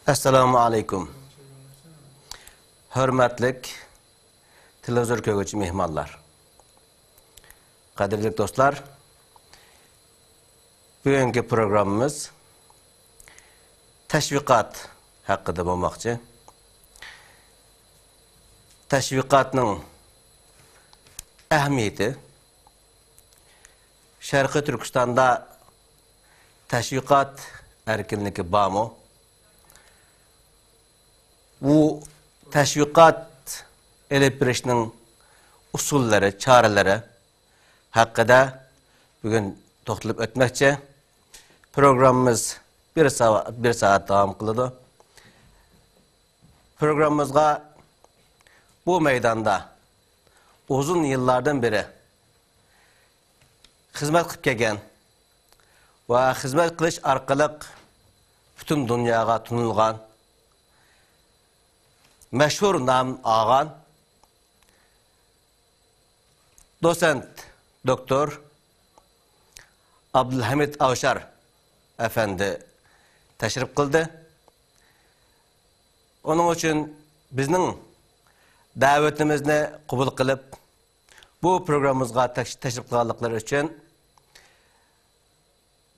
Assalamu alaikum. Hürmetlik televizyon kögücü mehmanlar. Kadirlik dostlar, bugünkü programımız teşvikat hakkında olmakçı. Teşvikatın ehemmiyeti, Şarkı Türkistan'da teşvikat erkinliği bağımı. Bu teşvikat elektrisinin usulleri, çareleri hakkında bugün toxtulup ötmekçe. Programımız bir saat devam kıldı. Programımızga bu meydanda uzun yıllardan beri hizmet kılıp kelgen ve hizmet kılış arkalık bütün dünyaya tunulgan meşhur nam ağan Dosent Doktor Abdülhamid Avşar Efendi teşrif kıldı. Onun için bizning davetimizni qabul qilib, bu programımızga teşrif kıldıkları için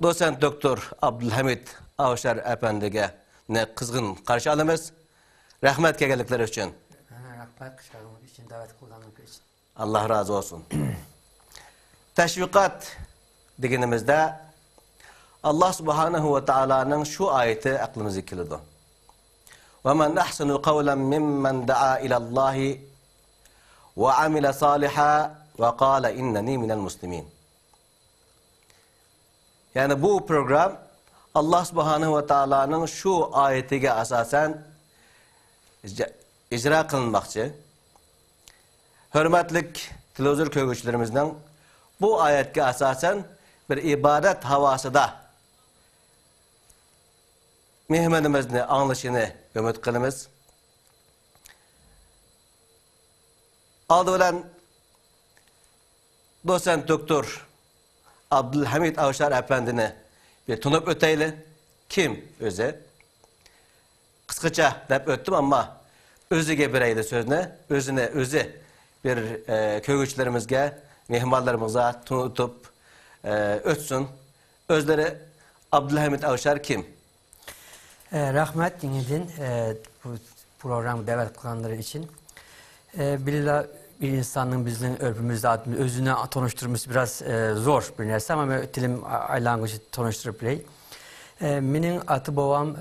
Dosent Doktor Abdülhamid Avşar Efendi'ge ne kızgın karşı alımız. Rahmet kelgelikleri için. Rahmet için davet kılganlık için. Allah razı olsun. Teşvikat degenimizde Allah Subhanahu ve Taala'nın şu ayeti aklımıza kilidi. وَمَنْ أَحْسَنُ قَوْلًا مِمَّنْ دَعَا إِلَى اللّٰهِ وَعَمِلَ صَالِحًا وَقَالَ إِنَّنِي مِنَ الْمُسْلِمِينَ. Yani bu program Allah Subhanahu ve Taala'nın şu ayetine asasen icra kılınmakçı. Hürmetlik televizyon kögüçlerimizden bu ayetke asasen bir ibadet havasıda mehmenimizin anlaşını ümit kılımız. Aldı olan Dosent Doktor Abdülhamid Avşar Efendi'ni bir tunup öteyli. Kim özü? Kıskaça deyip öttüm ama özüge bireyli sözüne, özü bir kögüçlerimizge, mehmanlarımıza tutup ötsün. Özleri Abdülhamid Avşar kim? Rahmet dinledin bu programı davet kılanları için. Bir insanın bizim örfümüzde özünü tanıştırması biraz zor bir nerse ama dilim aylangıcı tanıştırıp biley. Benim atı babam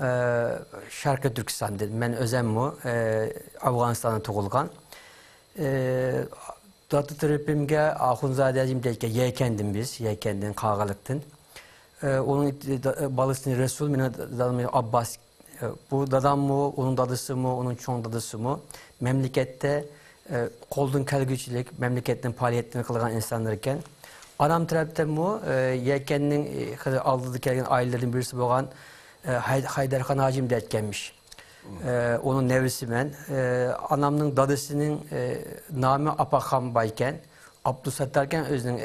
Şarkı Türkistan'dı. Ben özemmu Afganistan'da doğulgan. Datı tarafımga Ahunzadeciğim deyken yekendim biz, yekendin kağalıktın. Onun balısını Resul, benim Abbas. Bu dadam mı, onun dadısı mı, onun çoğun dadısı mı? Memlekette koldun kelgüçülük, memleketin faaliyetlerini kılgan insanlarken. Anam tarafta mı, yekeninin aldığı kelgen ailelerin birisi olan Haydarhan Hacim deykenmiş. Onun nevrisi ben. Anamın dadısının namı Apakhan bayken, Abdüsattarken özünün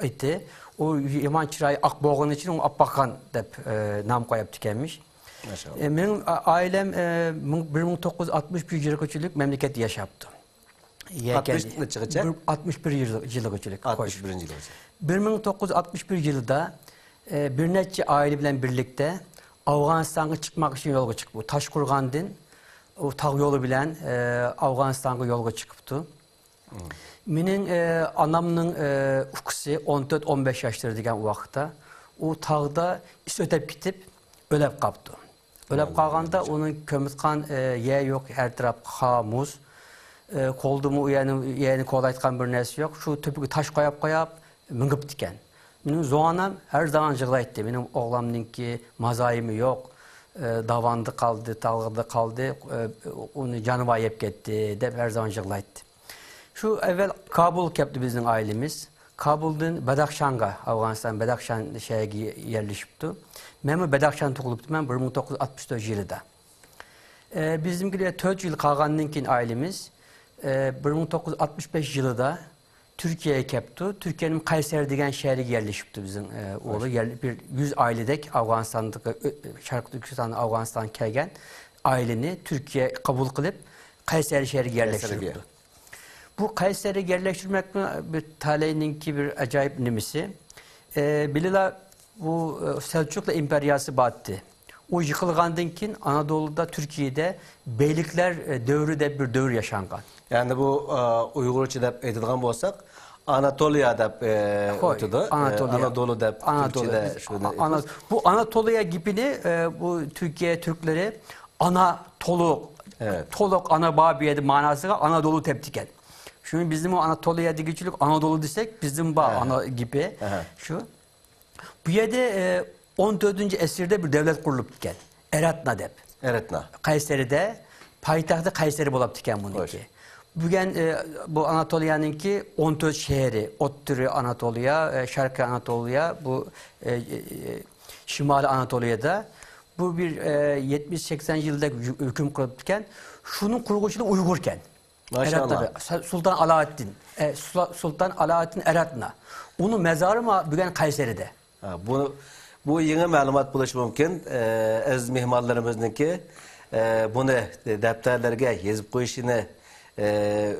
etti. O yaman çırayı Akboğan için onu Apakhan deyip nam koyup tükenmiş. Benim ailem 1961 yıllık memleket yaşaptı. 61 yıllık öçülük. 61. yıllık. 1961 yılında bir neçe aile bilen birlikte Afganistan'a çıkmak için yolga çıktı. Taşkurgan'dan o tağ yolu bilen Afganistan'a yolga çıktı. Benim anamın ufkusu 14-15 yaşlarıyken o vakitte o tağda iş ötep gidip ölep kaptı. Ölep kalganda onun kömürtkan ye yok, her taraf hamuz. Koldumu yani kolaytkan bir nesi yok. Şu tüpü taş koyup mıngıp diken. Benim zoğanam her zaman jığlaydı. Benim oğlamınki mazayimi yok. Davandı kaldı, dalgıda kaldı. Onu canıma yep gitti. Hep her zaman jığlaydı. Şu evvel Kabul yaptı bizim ailemiz. Kabul'dan Badakhshan'a, Afganistan Badakhshan şehre yerleşipti. Ben Badakhshan doğuluptu. Ben 1964 yılında. Bizimkiler 4 yıl kalganınkin ailemiz 1965 yılında Türkiye'ye keptu. Türkiye'nin Kayseri degen şehri yerleşipti bizim oğlu. Bir 100 ailedek Afganistan'da, Şarkı Türkistan'da Afganistan kelgen aileni Türkiye kabul kılıp Kayseri şehri yerleştiripti. Bu Kayseri yerleştirmek bir taleyininki bir acayip nimisi. Bilila bu Selçuklu İmperyası battı. O yıkılgandın kin Anadolu'da, Türkiye'de beylikler dövrü de bir dövür yaşangan. Yani bu Uygurca dep aytadigan bolsak, Anatolia dep ötüdü. Anadolu dep Türkçe'de şunu. Bu Anatolia gibini bu Türkiye Türkleri Anatolu, Tolok Anababiye'de manasına Anadolu teptiken. Şimdi bizim o Anatolia digicilik Anadolu desek bizim ana gibi şu. Bu yerde 14. esirde bir devlet kurulup diken. Eretna dep. Eretna. Kayseri'de payitahtı Kayseri bulup diken bununki. Bugün bu Anatolia'nınki 14 şehri, Otturi Anatolia, Şarkı Anatolia, bu Şimali Anatolia'da bu bir 70-80 yılda hüküm kurulurken şunun kurguculuğu Uygurken. Maşallah. Sultan Alaaddin, Sultan Alaaddin Eretna. Onun mezarı mı bugün Kayseri'de? Bu yeni malumat buluş mümkün. Ez mihmallarımızdaki bunu defterlerge yazıp koyuşunu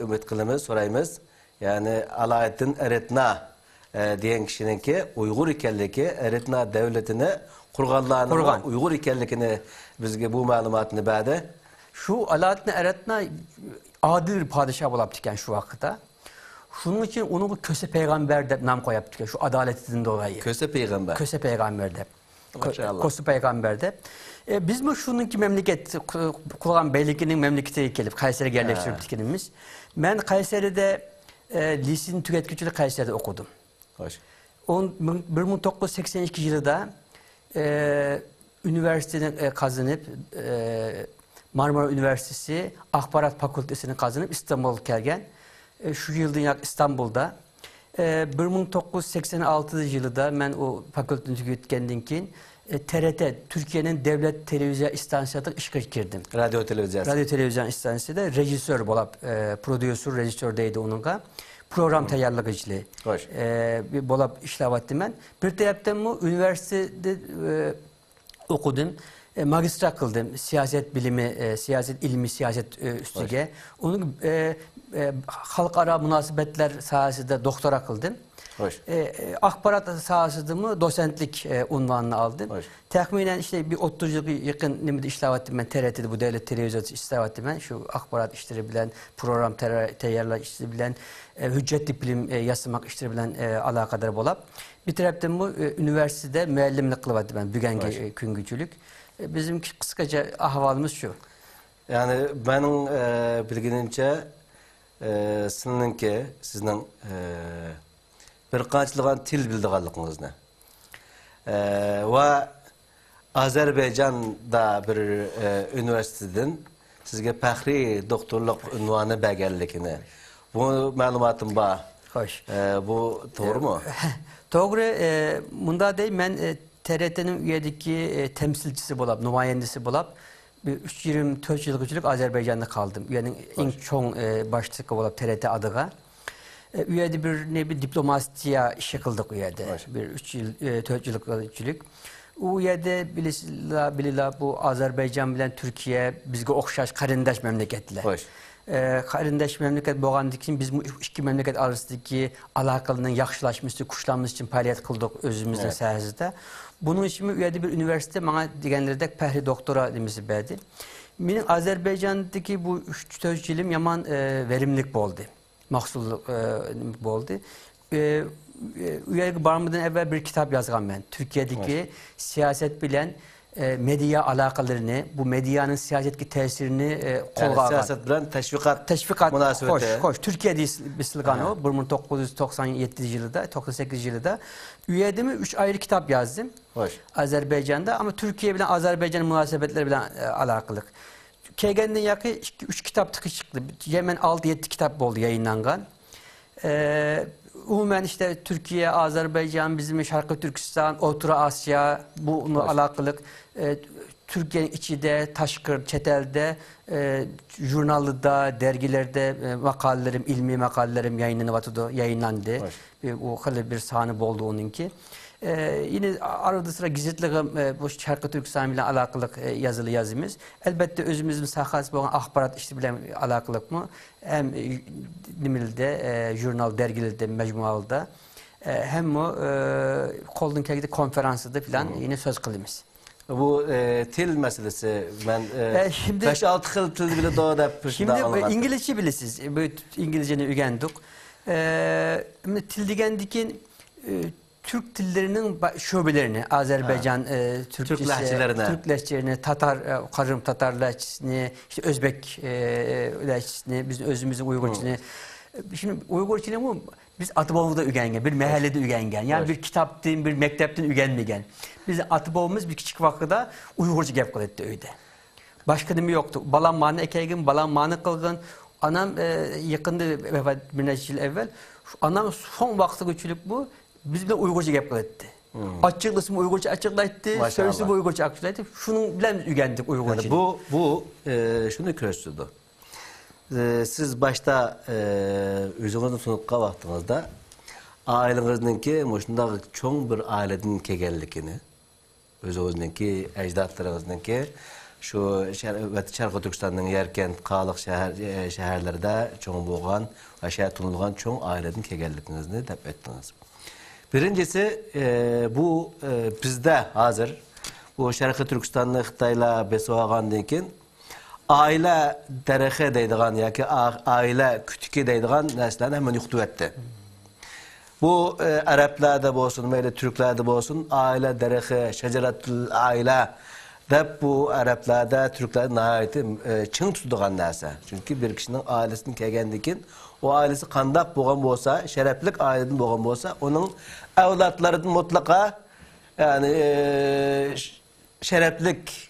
ümit kılımız, sorayımız. Yani Alaaddin Eretna diyen kişininki Uygur ikenliki Eretna devletini kurganlarına Uygur ikenlikini bizge bu malumatını verdi. Şu Alaaddin Eretna adil bir padişah bulup diken şu vakitte. Şunun için onu bu Köse Peygamber de nam koyup diken şu adaletinden dolayı. Köse Peygamber. Köse Peygamber de. Maşallah. Köse Peygamber de. Biz mi şununki memleket, Kulağan Beyliki'nin memleketi gelip Kayseri yerleştirip dikenimiz. Ben Kayseri'de lisenin tüketicilik Kayseri'de okudum. Hoş. 1982 yılında üniversiteden kazanıp Marmara Üniversitesi Akbarat Fakültesini kazanıp İstanbul'a gelgen. Şu yılda İstanbul'da 1986 yılında ben o fakülteni tüketkendiğim TRT, Türkiye'nin devlet televizyon istasyonunda işe girdim. Radyo televizyon istasyonunda rejisör bolap, prodüser rejisördeydi onunla. Program tayarlıcılığı. Bolap işlev ettim ben. Bir taraftan bu üniversitede okudum. Magistra kıldım. Siyaset bilimi, siyaset ilmi, siyaset üstüge. Onun halkara münasebetler sahasında doktora kıldım. Akbarat sahasında mı dosentlik unvanını aldım. Tahminen işte bir 30 yıl yakın nimde işlev ettim ben TRT'de bu devlet televizyonu işlev ettim ben. Şu akbarat işleri bilen, program teyarlar işleri bilen, hüccetli bilim yazmak işleri bilen alakadar bolap. Bir taraftan bu üniversitede müellimlik kılıp ettim ben bügengi küngücülük. Bizim kısaca ahvalımız şu. Yani benim bilginimce sizinki, sizin bir qançılığın til bildiğinliğinizne. Ve Azerbaycan'da bir üniversiteden sizge fəxri doktorluk unvanı bəgərlikini. Bu malumatım var. Hoş. Bu doğru mu? Doğru. Bunda değil, ben TRT'nin üyedeki temsilcisi bolap, numayendesi bolap. 3-24 yıllık Azerbaycan'da kaldım. Üyenin en çok başlıklı bolap TRT adıga. Üyede bir diplomasiya işe kıldık üyede. Bir 3-4 yıllık. O üyede bilila bu Azerbaycan bilen Türkiye bizge okşaş karindaş memleketler. Karindaş memleket boğandık için biz bu iki memleket arasındaki alakalının yaxşılaşması, kuşlanması için faaliyet kıldık özümüzde sahasında. Bunun için üyede bir üniversite bana diyenlerde pəhri doktora demesi verdi. Benim Azerbaycan'daki bu 3-4 yılım yaman verimlilik oldu. Mahsulluk oldu. Üyelik barmadan evvel bir kitap yazgan ben. Türkiye'deki siyaset bilen medya alakalarını, bu medyanın siyasetki tesirini kolga algan. Siyaset bilen teşvikat münasebeti. Hoş. Türkiye'de bir slogan o. 1997 yılında, 98 yılında. Üyede mi 3 ayrı kitap yazdım. Hoş. Azerbaycan'da ama Türkiye bilen Azerbaycan münasebetleri bilen alakalık. Kegen'den yakı 3 kitap çıktı. Hemen 6-7 kitap oldu yayınlangan. Umumen işte Türkiye, Azerbaycan, bizim Şarkı Türkistan, Orta Asya, bununla alakalılık. Türkiye'nin içinde, taşkır, çetelde, jurnalda, dergilerde makalelerim, ilmi makalelerim yayınlandı. O kadar bir sahnı oldu onunki. Yine arada sıra gazetelerim bu Şarkı Türkistan ile alakalı yazılı yazımız. Elbette özümüzün sahası olan akbarat işte bilen alakalı mı? Hem nimilde, jurnal, dergilerde, mecmualda hem o kolun kelgide konferansında filan yine söz kılımız. Bu til meselesi ben şimdi 5-6 yıl til bile doğru şimdi İngilizce bilesiz. Bu İngilizcenin ügendik. Til digendikin Türk tillerinin şubelerini, Azerbaycan Türk lehçelerine, Türk lehçelerini, Tatar, Karım Tatar lehçesini, işte Özbek lehçesini, bizim özümüzün Uygurçini. Şimdi Uygurçini bu biz Atıbav'da ügengen, bir mahallede ügengen. Yani bir kitaptın, bir mektepten ügenmegen. Biz Atıbav'ımız bir küçük vakıda Uygurca gep kıletti öyle. Başka dimi yoktu. Balam mani ekegin, balam mani kılgın. Anam yakında vefat bir neçil evvel. Anam son vakti güçlük bu. Bizimle Uygurca gep kıletti. Açıklasın Uygurca açıklaydı, söylesin Uygurca açıklaydı. Şunun bilen ügendik Uygurca. Yani bu şunu köştürdü. Siz başta özünüzün sunukka vaxtınızda ailenizdeki moşunda çoğun bir aileden kegellikini, özünüzdeki ecdatlarınızdaki şu Şarkı Türkistan'ın yerken Kalık şehirlerde çoğun boğan ve şehir tunulgan çoğun aileden kegellikinizni tep ettiniz. Birincisi bu bizde hazır bu Şarkı Türkistan'ı Xitayla besoğandan keyin aile derehe deydiğen ya ki aile kütüke deydiğen neslen hemen yoktu etti. Bu Araplarda olsun, böyle Türklerde olsun aile derehe, şeceretül aile de bu Araplarda, Türklerde nihayeti çın tutduğun nese. Çünkü bir kişinin ailesinin kegendikin o ailesi kandak boğan olsa, şereflik aileden boğan olsa onun evlatlarının mutlaka yani şereflik,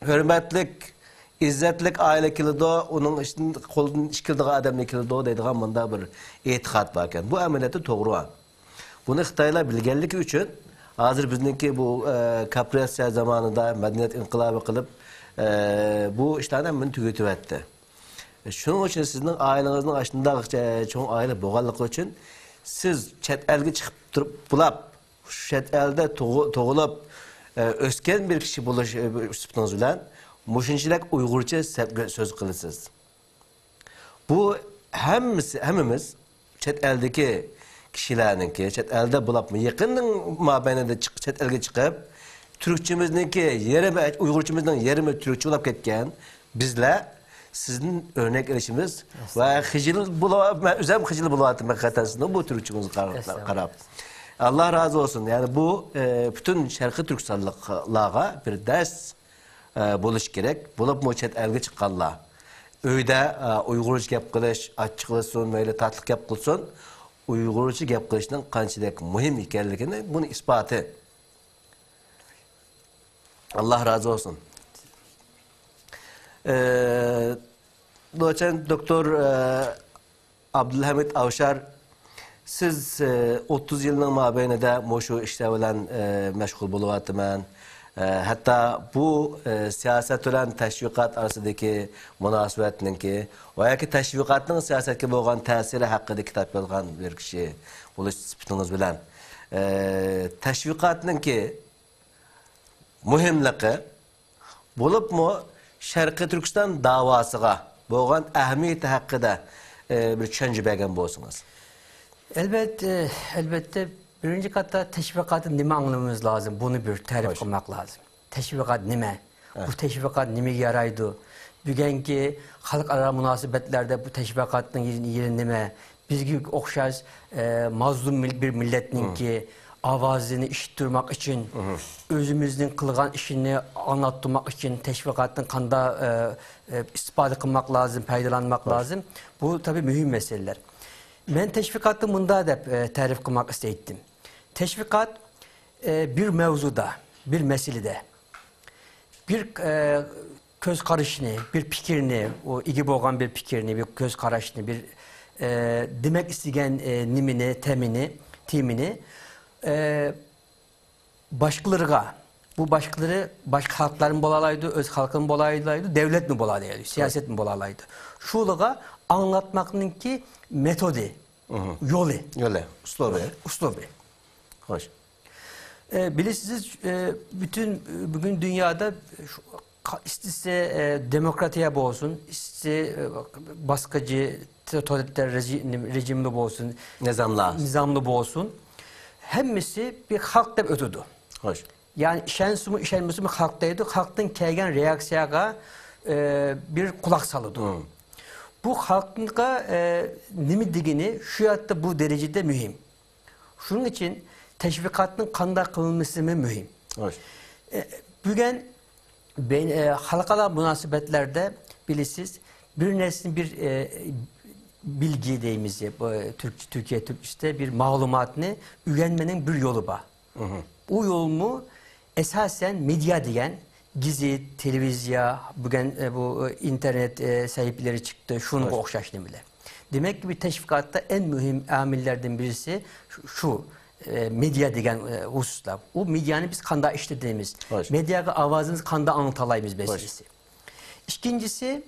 hürmetlik, İzzetlik aile kilidi onun için kolun işkildiği adamın kilidi deydiğen bunda bir etikat varken. Bu ameliyatı doğru. Bunu Xitayla bilgenlik için hazır bizdeki bu Kaprasya zamanında medeniyet inkılabı kılıp bu işlerden beni tüketip etti. Şunun için sizin ailenizin açtığında çoğun aile boğallık için siz çet elge çıkıp durup bulap çet elde doğulup ösken bir kişi buluşupunuz bilen Muşinçilik Uygurca söz kılısız. Bu hemimiz çet eldeki kişilerinki, çet elde bulap mı, yakının mabeyinde çet elge çıkıp, Türkçemizdeki yeri, Uygurçamızdan yerimi Türkçe bulap ketken, bizle sizin örnek erişimiz ve hıcıl bulap, üzem hıcıl bulavatım hakikaten bu Türkçemizi karab. Allah razı olsun. Yani bu bütün Şarkı Türkistanlığa bir ders buluş gerek. Bulup moçet elge çıkanlar. Öyde Uygurca gep kılış, açıklasın, böyle tatlık gep kılsın. Uygurca gep kılışının kançidek mühim hikayelikini bunu ispatı. Allah razı olsun. Doçent Doktor Abdülhamid Avşar, siz 30 yılın mabeyinde moşu işte olan meşgul buluvatımın. Hatta bu siyaset olan teşvikat arasındaki münasebetinin ki veya ki teşvikatın siyasetke boğan tesiri hakkında kitap yazgan bir kişi buluş sıfatınız bilen teşvikatının ki mühimliği bulup mu Şarkı Türkistan davasıga boğan ehemmiyeti hakkında bir düşünce belgen bolsunuz. Elbette birinci katta teşvikatı nime anlamamız lazım. Bunu bir tarif kılmak lazım. Teşvikat nime? Bu teşvikat nime yaraydı? Bugünkü halkara münasebetlerde bu teşvikatın yeri nime? Biz gibi okşaz mazlum bir milletin ki avazını işittirmek için, özümüzün kılgan işini anlattırmak için teşvikatın kanda istifade kılmak lazım, faydalanmak lazım. Bu tabii mühim meseleler. Ben teşvikatı bunda da tarif kılmak isteydim. Teşvikat bir mevzuda, bir meselede, bir göz karışını, bir fikrini, o igi boğan bir fikrini, bir göz karışını, bir demek isteyen nimini, temini, timini başkalarına Bu başkaları, başka halkların bolalaydı, öz halkın bolalaydı, devlet mi bolalaydı, siyaset mi bolalaydı. Şuluğa anlatmakın ki metodu, yolu. Öyle. Uslubu. Uslubu. Hoş. Bilirsiniz bütün bugün dünyada istese demokratiye boğulsun, istese baskıcı, totaliter rejimli boğulsun, nizamlı boğulsun. Hemmisi bir halk da ötüdü. Hoş. Yani işensumu işenmesumu halktaydı. Halktan kelgen reaksiyaya bir kulak salıdı. Bu halkınca nimi digini şu hatta bu derecede mühim. Şunun için teşvikatın kanda kılınması mühim. Hoş. Bugün halkalar münasebetlerde bilirsiniz bir neslin bir bilgi deyimiz Türkiye Türkçe'de bir malumatını ürenmenin bir yolu var. O yolumu esasen medya diyen gizi, televizya, bugün bu internet sahipleri çıktı, şunu okşaş bile. Demek ki bir teşvikatta en mühim amillerden birisi şu medya diyen hususlar. O medyanı biz kanda işlediğimiz, medyaya avazımız kanda anlatalayımız meselesi. İkincisi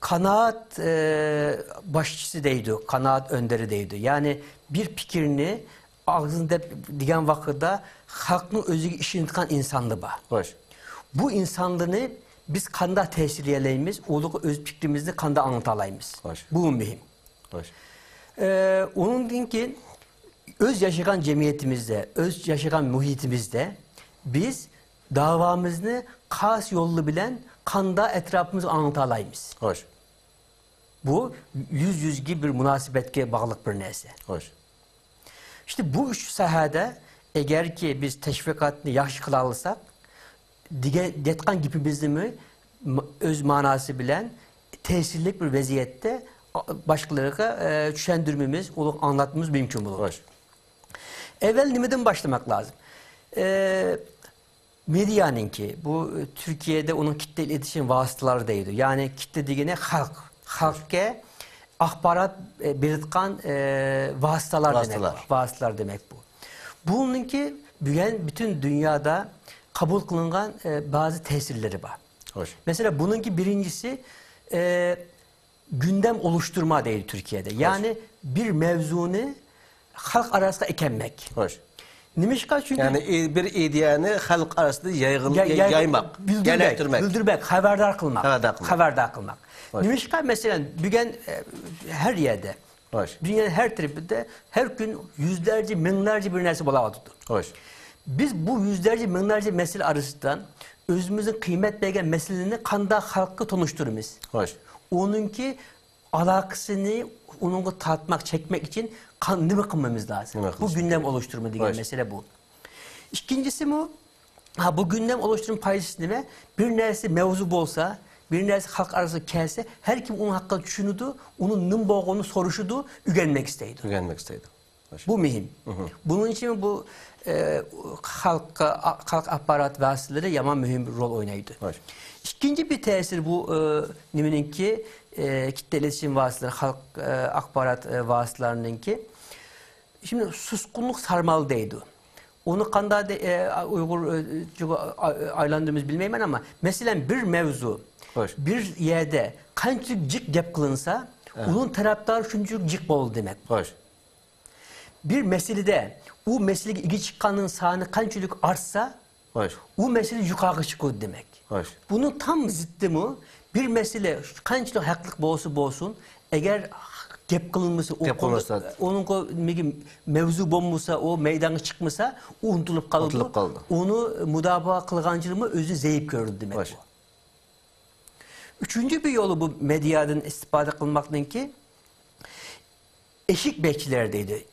kanaat başçısı deydi, kanaat önderi deydi. Yani bir fikrini ağzında diyen vakitte halkın özü işini tutan insanlığı var. Hoş. Bu insanlığını biz kanda tesir edeyimiz, oluğu öz fikrimizi kanda anlatalayımız. Hoş. Bu mühim. Hoş. Onun için ki öz yaşayan cemiyetimizde, öz yaşayan muhitimizde biz davamızı kas yollu bilen kanda etrafımızı anlatalayımız. Hoş. Bu yüz gibi bir münasebetke bağlılık bir neyse. Hoş. İşte bu üç sahada eğer ki biz teşvikatını yaxşı kılalırsak, detkan gibimizi öz manası bilen tesirlik bir vaziyette başkalarına düşündürmemiz, onu anlatmamız mümkün olur. Hoş. Evvel nimeden başlamak lazım? Medyanın ki bu Türkiye'de onun kitle iletişim vasıtaları deydi. Yani kitle dediğine halk. Halk'a ahbarat belirtkan vasıtalar demek. Vasıtalar demek bu. Bununki bütün dünyada kabul kılınan bazı tesirleri var. Hoş. Mesela bununki birincisi gündem oluşturma değil Türkiye'de. Yani bir mevzunu halk arasında ekenmek. Hoş. Nimişka çünkü Yani bir ideyanı halk arasında yaymak, bildirmek, haberdar kılmak. Haberdar kılmak. Nimişka mesela bugün her yerde, dünyanın her tarafında her gün yüzlerce, binlerce bir nesne bulamadık. Hoş. Biz bu yüzlerce, binlerce mesele arasından özümüzün kıymet belgen meselelerini kanda halkı tanıştırırız. Hoş. Onunki alakasını onunla tatmak, çekmek için ne bakmamız lazım. Bu gündem oluşturma diye mesele bu. İkincisi bu, bu gündem oluşturma paylaşısı ne? Bir neresi mevzu olsa, bir neresi halk arasında kelse, her kim onun hakkında düşünüdü, onun nın boğunu soruşudu, ügenmek isteydi. Bu mühim. Bunun için bu halk aparat vasıtaları yaman mühim bir rol oynaydı. İkinci bir tesir bu nimininki kitle iletişim vasıtaları, halk akbarat vasıtalarınınki. Şimdi suskunluk sarmalıdaydı. Onu kanda Uygur aylandığımız bilmeyim ama mesela bir mevzu bir yerde kaçık cik cep kılınsa onun taraftarı şuncuk cik bol demek. Bir meselede o meseleye ilgi çıkanın sahanı kaçık artsa o mesele yukarı çıkıyor demek. Bunun tam zıttı mı? Bir mesele kaçık haklık bolsun eğer gep kılınması, onun mevzu bombusa, o meydana çıkmasa, o unutulup kaldı. Onu müdafaa kılgancılığımı özü zayıf gördü demek bu. Üçüncü bir yolu bu medyadan istifade kılmaktan ki eşik bekçilerdeydi.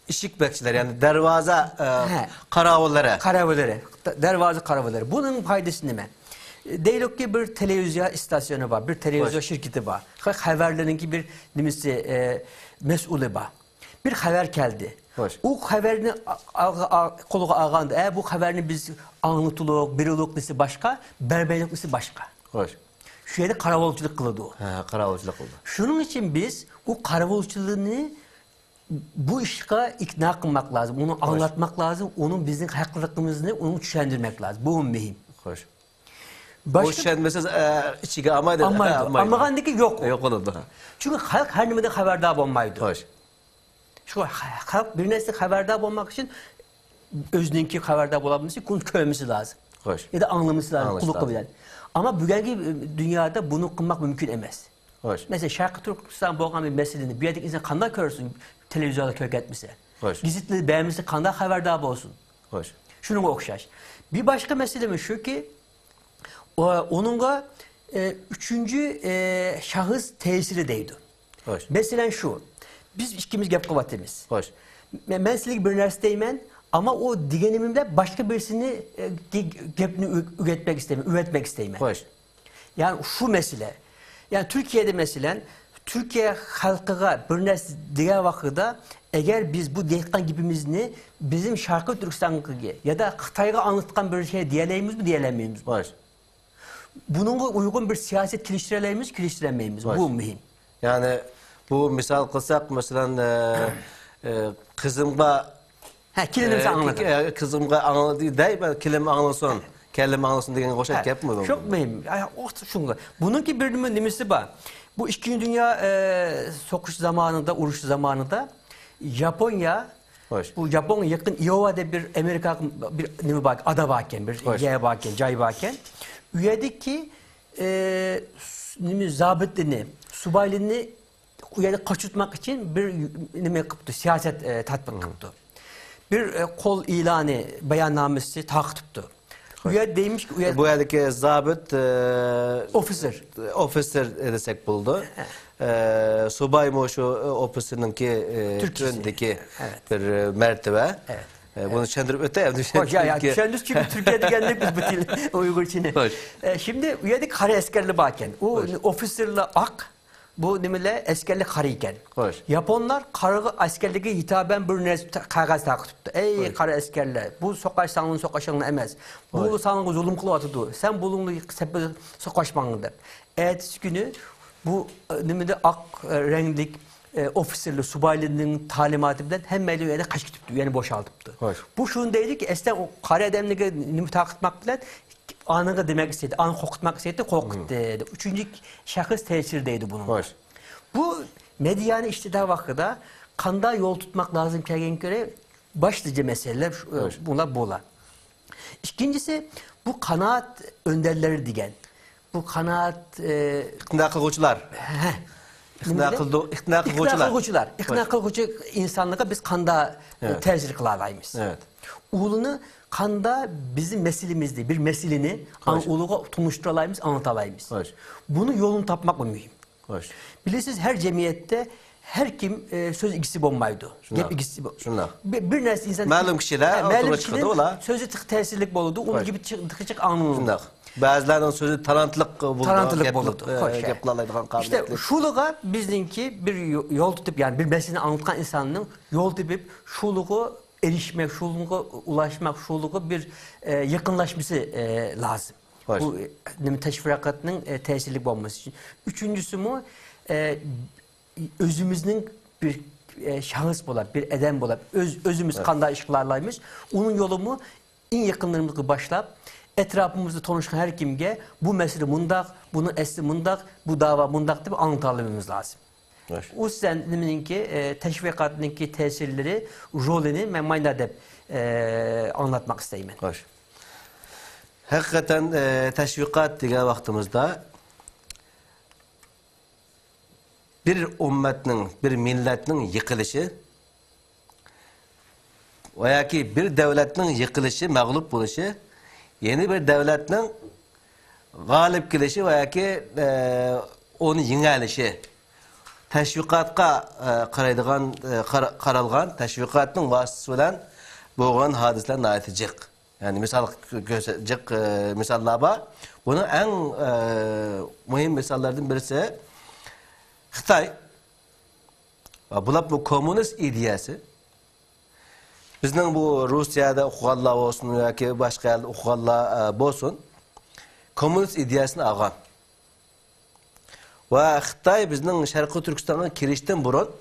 İşik bekçiler yani dervaza karavulları. Dervaza karavulları. Bunun faydası ne? Diyelim ki bir televizyon istasyonu var, bir televizyon şirketi var. Haberlerinki bir mesulü var. Bir haber geldi. O haberini kolu ağandı. Bu haberini biz anlatılık, biriliklısı başka, berberliklısı başka. Şu yerde karavulculuk kıldı o. Karavulculuk oldu. Şunun için biz o karavulculuğunu bu işe ikna kılmak lazım, onu anlatmak lazım, onun bizim haklılığımızı onu güçlendirmek lazım. Bu mühim. Hoş. Başka Bu şenmesiz içige amaydı. Amagandaki yok. Yok olurdu. Çünkü halk her nimeden haberdar olmaydı. Hoş. Şu halk bir nesli haberdar olmak için özününki haberdar olabilmesi için köyümüzü lazım. Hoş. Ya da anlaması lazım, Anlaması kulak bilen. Ama bugünkü dünyada bunu kılmak mümkün emez. Hoş. Mesela Şarkı Türkistan boğan bir meseleni bir yerdeki insan kandan görsün televizyonda kök etmişse. Hoş. Gizitli beğenmişse kandan haberdar olsun. Hoş. Şunun okşaş. Bir başka meselemiz şu ki onunla üçüncü şahıs tesiri değdi. Hoş. Mesela şu. Biz ikimiz gap kuvvetimiz. Hoş. Ben silik bir üniversiteyim ama o digenimimde başka birisini gapini üretmek isteyim. Hoş. Yani şu mesele. Yani Türkiye'de mesela Türkiye halkına bir nesli diğer vakitte eğer biz bu dehkan gibimizni bizim Şarkı Türkistan'ı ya da Xitay'a anlatkan bir şey diyeleyimiz mi diyelemiyoruz mu? Hoş. Bununla uygun bir siyaset kiliştireleyimiz kiliştiremeyiz. Bu mühim. Yani bu misal kılsak mesela kızımga Kilimimizi anlatın. Kızımga anladı değil mi? Kelime anlasın. Kelime anlasın diyen koşak yapmıyor. Çok mühim. Şunga. Bununki bir nimisi var. Bu İkinci Dünya sokuş zamanında, uruş zamanında Japonya, Hoş. bu Japonya yakın Iowa'da bir Amerika bir nimi bak, ada varken, bir yer varken, cay varken, üyedeki zabıtını, subaylığını üyede kaçırtmak için bir nimi yaptı, siyaset tatbik yaptı. Bir kol ilanı, beyannamesi takipti. Üye demiş ki Bu yerdeki zabıt officer desek buldu. Subay mı şu ofisininki Türkiye'deki bir mertebe. Evet. Bunu çendirip öte Hoş ya düşündüz çünkü Türkiye'de geldik biz bu dil Uygur Çin'i. Şimdi üyedik kare askerli bakken. O officerle ak bu nimele askerli karıyken. Japonlar karı askerliğe hitaben bir kağıt takıptı. Ey karı askerler bu sokaşsanın sokaşanın emez. Bu sana zulüm kılıvatıdı. Sen bulunlu sokaşmanı dep. Ertesi günü bu nimede ak renklik ofisirli subaylının talimatı bilen hem meyliğe kaç gitipti, yani boşaltıptı. Bu şunu deydi ki, esten o kare edemliğe nimi takıtmak bilen anını demek istedi, anı kokutmak istedi, kokut dedi. Üçüncü şahıs tesirdeydi bunun. Bu medyanı iktidar vakıda kanda yol tutmak lazım kendine göre başlıca meseleler bunlar bola. İkincisi bu kanaat önderleri diyen. Bu kanaat İkna kılgıçlar. İkna kılgıcı insanlığa biz kanda tercih kılalayımız. Evet. Uğulunu kanda bizim meselemizdi. Bir meselini uluğa tunuşturalayımız, anlatalayımız. Bunu yolunu tapmak mı mühim? Bilirsiniz her cemiyette her kim söz ikisi bombaydı. Hep ikisi bir nesli insan malum kişiler oturup çıkıyordu ola. Sözü tesirlik boludu. Onun gibi çıkacak anlamı. Bazılarının sözü talantlık buldu. Talantlık buldu. İşte şuluğa bizimki bir yol tutup yani bir meseleyi anlatan insanın yol tutup şuluğu erişmek, şuluğa ulaşmak, şuluğa bir yakınlaşması lazım. Bu teşvikatının tesirlik olması için. Üçüncüsü mü özümüzün bir şahıs bulap, bir eden bulap, özümüz kanda ışıklarlaymış. Onun yolumu en yakınlarımızı başlayıp etrafımızda tanışan her kimge bu mesele mundak, bunun esli mundak, bu dava mundak diye anlatalımız lazım. O yüzden ki teşvikatındaki tesirleri, rolünü ben maynadep anlatmak isteyim. Hakikaten teşvikat diye vaktimizde bir ümmetinin, bir milletinin yıkılışı veya ki bir devletin yıkılışı, mağlup buluşu, yeni bir devletin galip gelişi veya ki onu yengelişi teşvikatka karalgan teşvikatın vasıtasıyla boğan hadisler naitecek. Yani misallar var. Bunun en mühim misallardan birisi Xitay. Bu komünist ideyası. Bizden bu Rusya'da okuyanlar olsun ya ki başka yerde okuyanlar olsun. Komünist ideyasını ağan. Ve Xitay bizden Şarkı Türkistan'a kirişten burun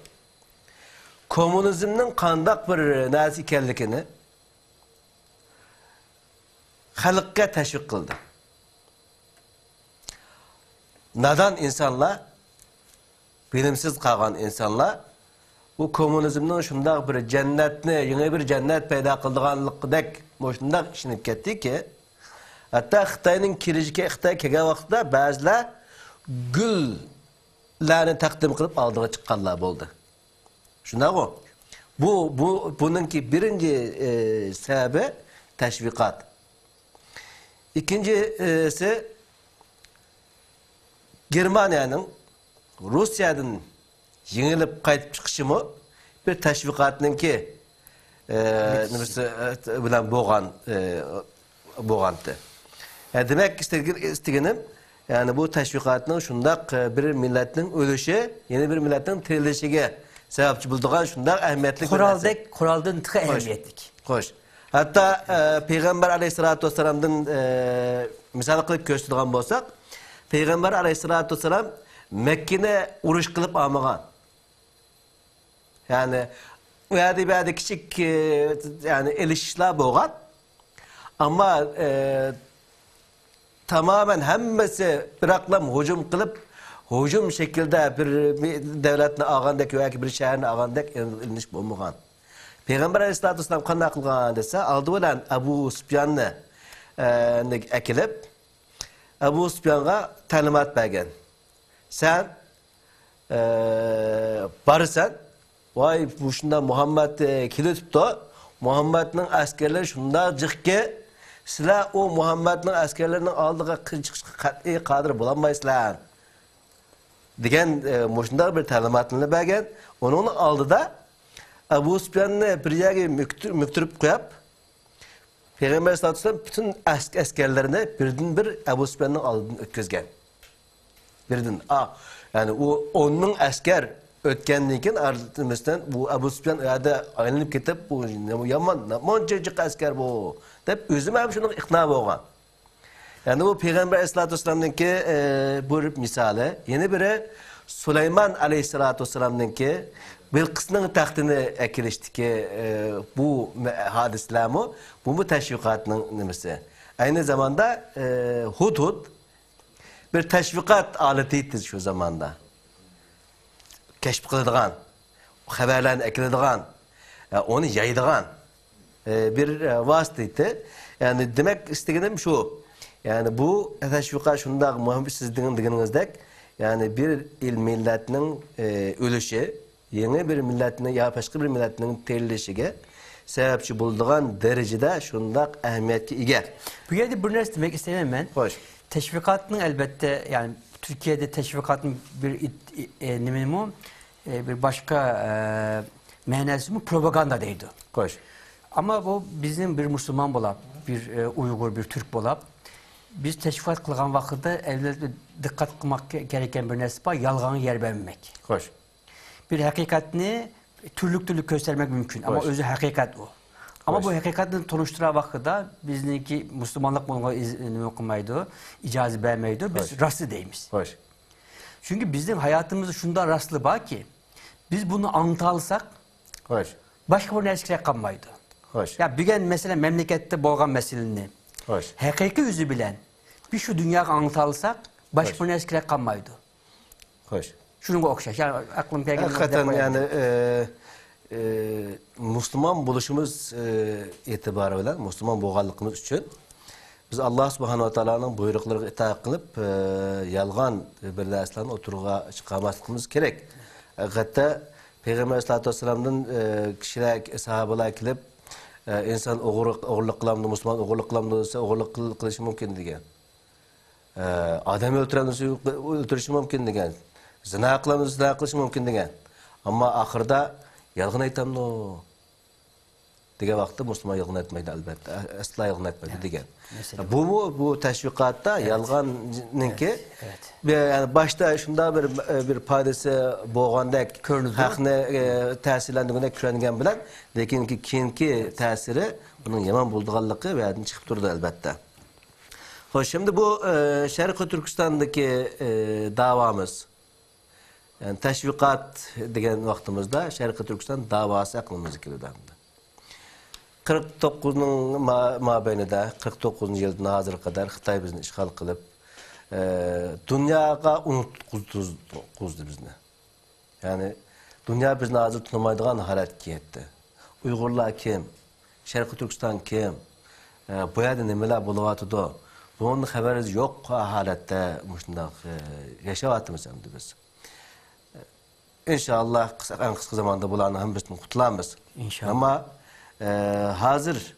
komünizmning qandaq bir narsa ekanligini xalqqa tashviq qildi. Nadan insonlar, bilimsiz qolgan insonlar bu komünizmning shundoq bir jannatni, yangi bir jannat paydo qildiganligidek shundoq ishinib ketdiki, hatto Xitoyning kirishga Xitoy kelgan vaqtda ba'zilar gullarni taqdim qilib oldiga chiqqanlar bo'ldi. Shundoq o. Bununki birinci sebebi teşvikat. İkincisi Germaniyanın Rusya'dan yengilip qaytib chiqishi mı bir teşvikatınki nimasi bilan bo'lgandi. Demek istegenim yani bu teşvikatning shundaq bir millatning o'lishi, yeni bir millatning tirilishige sebepçi bulduğun şundan ehemmiyetli Kuraldan tıkı ehemmiyetlik. Hoş. Hatta Peygamber Aleyhisselatü Vesselam'dan misal kılıp gösterdiğin bolsak, Peygamber Aleyhisselatü Vesselam Mekke'ne uruş kılıp almagan. Yani bir küçük yani elişler boğan. Ama tamamen hemmesi bir aklam hücum kılıp hücum şekilde bir devletini ağandaki veya bir şehrini ağandaki iliniş bulmagan. Peygamber Aleyhisselatü Vesselam qanday qilgan desa, aldı bilan Abu Sufyanni ekilib, Abu Sufyanga ta'limot bergan. Sen barsan, voy bu shunda Muhammad kelibdi, Muhammadning askarlari shunda jiqki, sizlar o Muhammadning askarlarining oldiga chiqishga qat'iy qodir bo'lolmaysizlar. Degan shunday bir ta'limotni bergan. Onun oldida Abu Sufyanni bir yerga müktirib qo'yib, Peygamber sallallohu alayhi vasallam bütün askerlerini birden bir Abu Sufyanning oldidan o'tkazgan. Birden. Yani onun asker o'tgandan keyin artimizdan bu Abu Sufyan yerda aylanib ketib, bu yomon, monchajik asker bu deb o'zim ham shuni iqna bo'lgan. Yani bu Peygamber sallallohu alayhi vasallamningki bir misali, yeni biri Süleyman aleyhissalatu vesselam'nınki Bilqis'nin taxtini ekiliştiki bu hadisler mi? Bu mu teşvikatının nimesi? Aynı zamanda Hudhud bir teşvikat aletiydi şu zamanda. Keşf kıldıgan, haberlerini ekildigan, onu yaydıgan bir vasıtaydı. Yani demek istediğim şu, yani bu teşvikat şunda Muhammed sizin dediğinizdek, yani bir il milletinin ölüşü, yeni bir milletinin ya başka bir milletinin terilişige sebepçi bulduğun derecede şundak ehemmiyetli ege. Bu yerde bir neresi demek istemem ben. Hoş. Teşvikatının elbette yani Türkiye'de teşvikatın bir minimum bir başka manası mı propaganda değildi. Hoş. Ama bu bizim bir Müslüman bolap, bir Uygur, bir Türk bolap. Biz teşvikat kılgan vakitte evlerde dikkat kılmak gereken bir neresi var, yalganı yer vermemek. Hoş. Bir hakikatini türlük göstermek mümkün ama özü hakikat o. Ama bu hakikatini tanıştıran vakitte bizdeki Müslümanlık bunu izin okumaydı, icazı vermeydi, biz rastlı değiliz. Hoş. Çünkü bizim hayatımızda şundan rastlı var ki, biz bunu anlatalsak, hoş. Başka bir nesile kalmaydı. Hoş. Ya bir gün mesela memlekette bolgan meseleni, Hoş. hakiki yüzü bilen, bir şu dünya anlatalsak, başka bir nesile kalmaydı. Hoş. Şunu okşar. Yani aklım geldi. Hakikaten yani Müslüman buluşumuz itibarıyla, Müslüman boğallıkımız için biz Allah subhanahu wa ta'ala'nın buyruklarına itaat kılıp yalgan birleşlerini oturuğa çıkarmamız gerek. Hatta Peygamber sallallahu aleyhi ve sellem'den kişiler, sahabeler gelip insan oğurluk kılamdı, Müslüman oğurluk kılamdı ise oğurluk kılışı mümkün diyen. Adamı öldürüşü mümkün diyen. Zina kılamdı, zina kılışı mümkün diyen. Ama ahırda yalgın aytam no. Diye vakti Müslüman yalgın etmeydi elbette. Asla yalgın etmedi diyen. Bu teşvikatta yalgınınki yani başta şunda bir padisi boğandaki hakkını tesirlendiğinde kürengen bilen lekin ki keyinki tesiri bunun yaman bulduğallığı ve adını çıkıp durdu elbette. Hoş, şimdi bu Şarkı Türkistan'daki davamız Yani teşvikat degen vaktimizde Şarkı Türkistan davası aklımızı kilidi. 49'nun mabeyinde 49. yıldan hazır kadar Xitay bizni işgal kılıp dünyaga unutquzdu bizni. Yani dünya bizni hazır tunamaydigan halatga yetdi. Uyg'urlar kim? Şarkı Türkistan kim? Bu yerda nimalar bo'lyapti? Bunun xabarimiz yo'q holatda shundoq yashayapmiz endi biz. İnşallah en kısa zamanda bularni hammasini qutulamiz. İnşallah. Ama hazır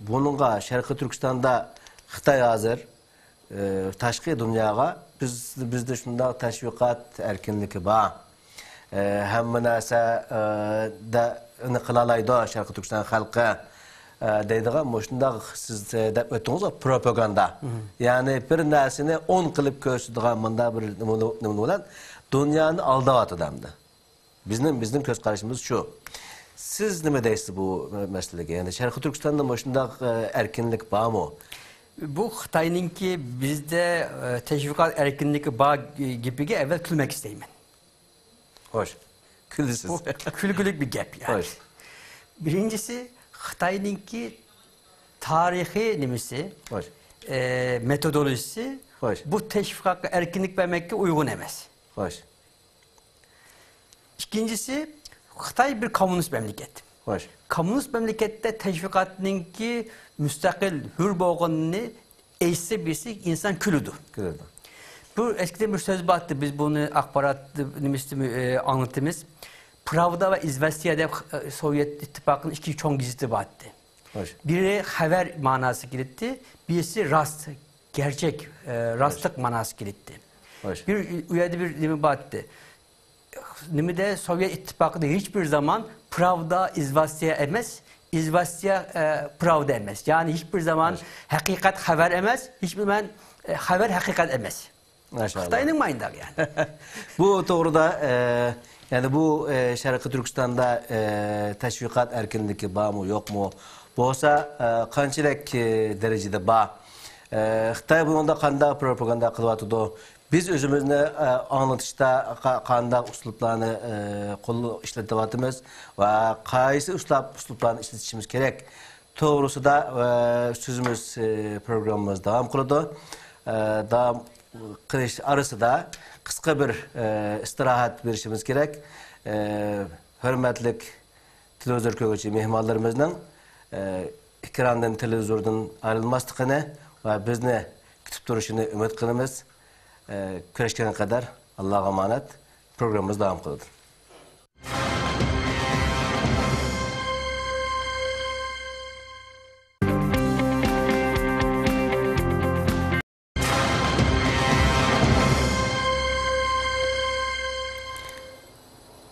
bununla Şarkı Türkistan'da Xitay hazır taşqi dunyoga bizde shundoq tashviqot erkinligi bor. Hamma narsa da uni qilalaydi Şarkı Türkistan xalqi deydigan shundoq siz deb o'tdingiz propaganda. Yani bir narsani 10 qilib ko'rsatadigan bunda bir nima bilan dunyoni aldayapti demdi. Bizim ko'z qarashimiz shu. Siz nima deysiz bu masalaga? Yani Şarkı Türkistan'da shundoq erkinlik bormi? Bu Xitayninki bizde teşvikat erkinliği bağ gibiga evvel külmek isteymen. Hoş. Küldüsüz. Bu külgülük bir gap yani. Hoş. Birincisi Xitayninki tarihi nimisi, Hoş. metodolojisi Hoş. bu teşvikat erkinlik vermekle uygun emez. Hoş. İkincisi Xitay bir komünist memleket. Hoş. Komünist memlekette teşvikatninki müstakil hür boğununu eşse birisi insan külüdür. Küldü. Bu eskiden bir söz battı. Biz bunu akbarat anlatımız. Pravda ve İzvestiya'da Sovyet İttifakı'nın iki çok gizli battı. Hoş. Biri haber manası kilitti, birisi rast, gerçek, rastlık manası kilitti. Hoş. Bir uyarı bir nimi battı. Nimi de Sovyet İttifakı'da hiçbir zaman Pravda İzvestiya emez, İzvestiya Pravda emez. Yani hiçbir zaman hakikat haber emez, hiçbir zaman haber hakikat emez. Maşallah. Xitayning mayındak yani. Bu doğruda yani bu Şarkı Türkistan'da teşvikat erkinliği var mı yok mu? Bu olsa kançılık derecede var. Xitay bununda kanda propaganda kılıyordu. Biz özümüzü anlatışta kanda usluplarını işletiyoruz ve kayısı usluplarını işletişimiz gerek. Doğrusu da sözümüz programımız devam kılıyordu. Devam kılış arası da kısa bir istirahat verişimiz gerek. Hürmetlik televizyon köşesi mehmanlarımızın ekrandan televizyondan ayrılmasını ve bizni kütüp duruşunu ümit kılımız. Görüşene kadar Allah'a emanet. Programımız devam kılıyor.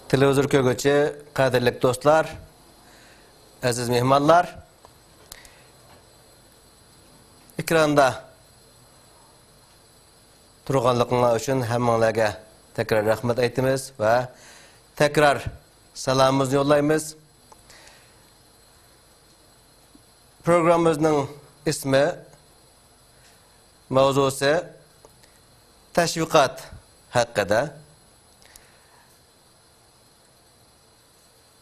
Televizyon köşesi, kadirlik dostlar, aziz mehmanlar, ekranda turganlıqlar üçün həmmanlarga tekrar rahmet aytamiz ve tekrar salamımızı yollayımız. Programımızın ismi, mavzusu teşvikat hakkında.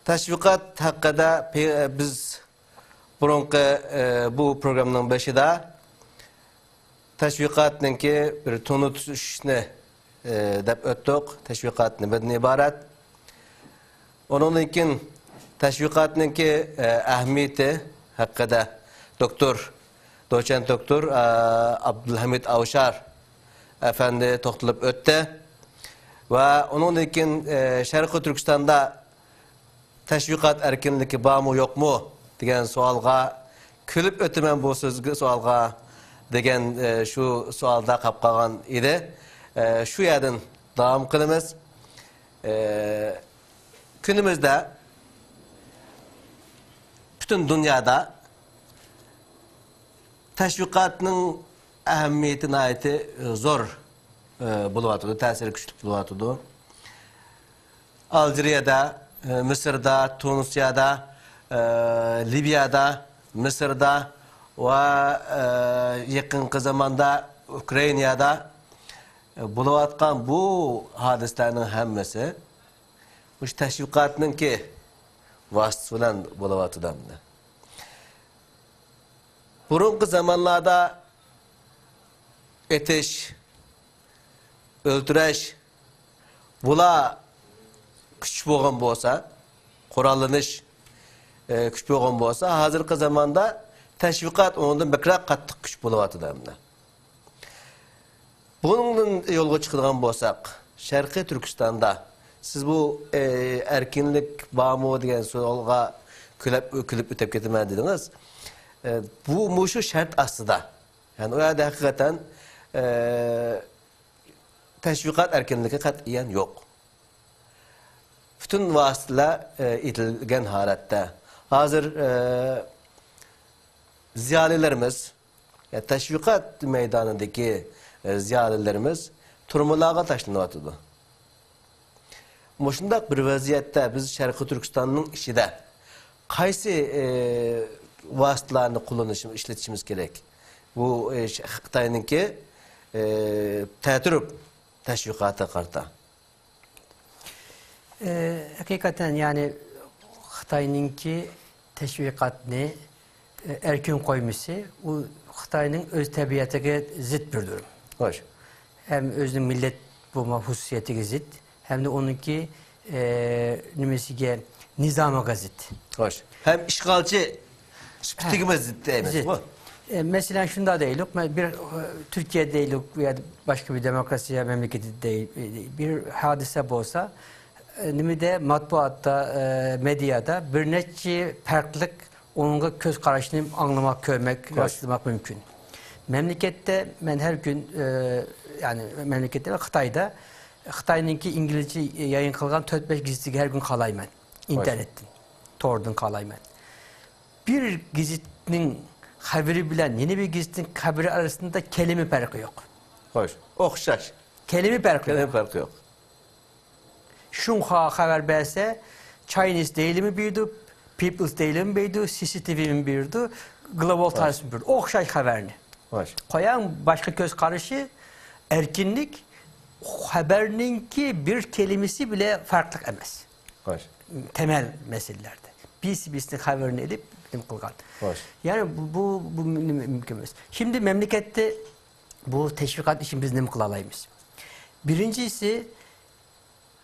Teşvikat hakkında biz bu programın başında teşvikatninki bir tunutuşunu dep öttük. Teşvikat nimadan ibaret? Onun için teşvikatninki ahmiyeti hakkında doçent doktor Abdülhamid Avşar efendi toxtulup öttü. Ve onun için Şarkı Türkistan'da teşvikat erkinliği var mı yok mu degan sualga külüp ötümen bu sözgü sualga degan şu sualda kapkagan idi. Şu yerden devam kılımız. Günümüzde bütün dünyada teşvikatının ehemmiyetine ait zor buluvatıdı, tesiri güçlü buluvatıdı. Alcerya'da, Mısır'da, Tunis'da, Libya'da, Mısır'da ve yakın zamanda Ukrayna'da buluvatkan bu hadislerinin hemmesi bu teşvikatının ki vasıfıyla buluvatıdan da. Burunki zamanlarda etiş, öldüreş, bula küçük boğan bolsa, kurallanış küçük boğan bolsa, hazırki zamanda teşvikat ondan bekrak kattık küçük buluvatıdan da. Bunun yolga çıkılan bolsak, Şarkı Türkistan'da siz bu erkinlik bağımı degan so'lga külüp ötep ketmen dediniz. Bu muşu şart aslında. Yani o yerde hakikaten teşvikat erkinliği katiyen yok. Bütün vasıtalar itilgen halette. Hazır ziyalilerimiz, yani teşvikat meydanındaki ziyalilerimiz turmalarga taşlanıvatıdı. Muşundaq bir vaziyette biz Şarkı Türkistan'ın işide qaysi vasıtalarını kullanışımız, işletişimiz gerek. Bu Xitay'ınki tətürüp teşvikata karta. Hakikaten yani Xitay'ınki teşvikatını erkin koyması, o Xitay'ın öz tabiatına zıt bir durum. Hoş. Hem özünün millet bulma hususiyeti zıt, hem de onunki nizama zıt. Hoş. Hem işgalci spitimiz zıt değil mi? Mesela şunda değil, bir Türkiye değil veya başka bir demokrasiye memleketi değil, bir hadise olsa, nimide matbuatta, medyada bir neçe farklılık onun göz karışını anlamak, görmek, rastlamak mümkün. Memlekette ben her gün yani memlekette ve Xitay'da Xitay'ınki İngilizce yayın kılgan 4-5 gizli her gün kalayman. İnternetten, tordan kalayman. Bir gizitinin haberi bilen yeni bir gizitinin haberi arasında kelime farkı yok. Hoş. Okşaş. Kelime farkı yok. Kelime farkı yok. Şunha haber verse Chinese Daily mi birdi, People's Daily mi birdi, CCTV mi birdi, Global Times mi birdi. Okşaş haberini. Hoş. Koyan başka göz karışı erkinlik haberinin bir kelimesi bile farklı emez. Hoş. Temel meselelerde. Birisinin haberini edip bilim kılgan. Hoş. Yani bu mümkün. Şimdi memlekette bu teşvikat için biz ne kılalayımız? Birincisi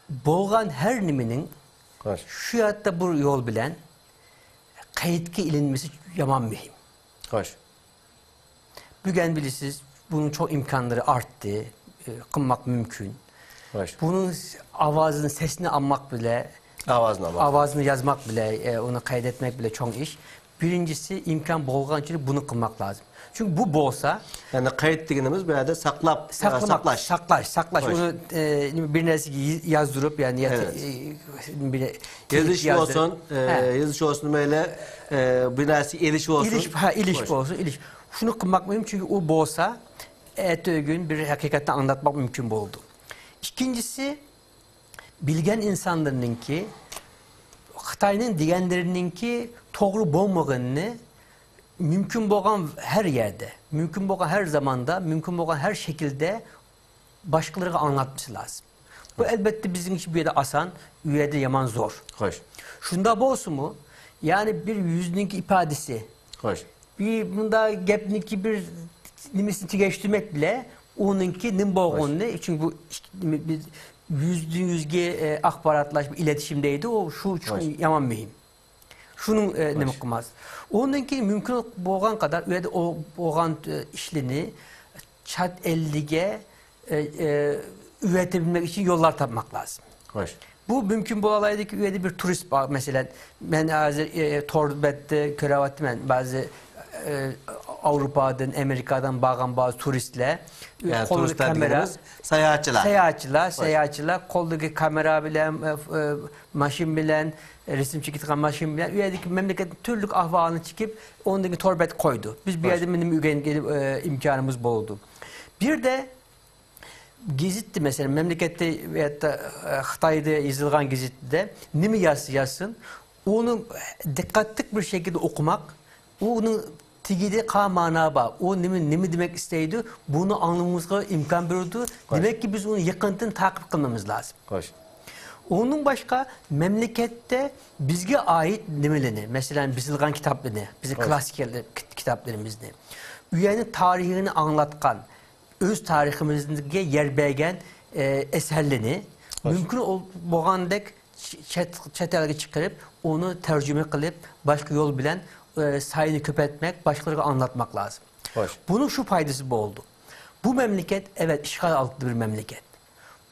boğan her niminin şu hayatta bu yol bilen kayıtki ilinmesi yaman mühim. Hoş. Bugün bilirsiniz bunun çok imkanları arttı. Kılmak mümkün. Hoş. Bunun avazını, sesini anmak bile, avazını yazmak bile, onu kaydetmek bile çok iş. Birincisi imkan bolgan için bunu kılmak lazım. Çünkü bu bolsa yani kayıt dediğimiz bir yerde saklaş. Onu bir neresi yazdırıp yani yazış olsun, yazış olsun böyle bir neresi ilişki olsun. İlişki olsun. Şunu kılmak mümkün çünkü o bolsa gün bir hakikaten anlatmak mümkün oldu. İkincisi bilgen insanların ki Xitay'ın diyenlerinin ki doğru bolmağını mümkün olan her yerde, mümkün olan her zamanda, mümkün olan her şekilde başkalarına anlatması lazım. Bu elbette bizim için bir yerde asan, üyede yaman zor. Hoş. Şunda bolsun mu? Yani bir yüzünün ifadesi. Hoş. Bir bunda gepninki bir nimisini geçtirmek bile onunki nimboğunlu. Çünkü bu biz yüzge akbaratlaşma iletişimdeydi. O şu yaman mühim. Şunun ne bakmaz. Onunki mümkün boğan kadar öyle o boğan işlini çat 50'ge üretebilmek için yollar tapmak lazım. Hoş. Bu mümkün bu olaydaki üyede bir turist mesela ben Torbet'te körevatı ben bazı Avrupa'dan, Amerika'dan bağlan bazı turistler yani turistler dediğimiz seyahatçılar koldaki kamera bilen, maşin bilen, resim çekitilen maşin bilen üyedeki memleketin türlük ahvalını çıkıp ondaki torbet koydu. Biz bir yerde benim gelip imkanımız boldu. Bir de gezitti mesela memlekette veyahut da Xitay'da yazılgan gezitte nimi yazsın onu dikkatli bir şekilde okumak, onu tigide ka mana ba. O nimi demek isteydi. Bunu anlamamızga imkan verirdi. Demek ki biz onu yakından takip kılmamız lazım. Hoş. Onun başka memlekette bizge ait nimelerini, mesela bizilgan kitaplarını, bizim klasik kitaplarımızını, üyenin tarihini anlatkan, öz tarihimizde yer bergen eserlerini mümkün olgandek çetelge çıkarıp onu tercüme kılıp başka yol bilen sayını köpetmek, başkalarına anlatmak lazım. Hoş. Bunun şu faydası bu oldu. Bu memleket evet işgal altında bir memleket.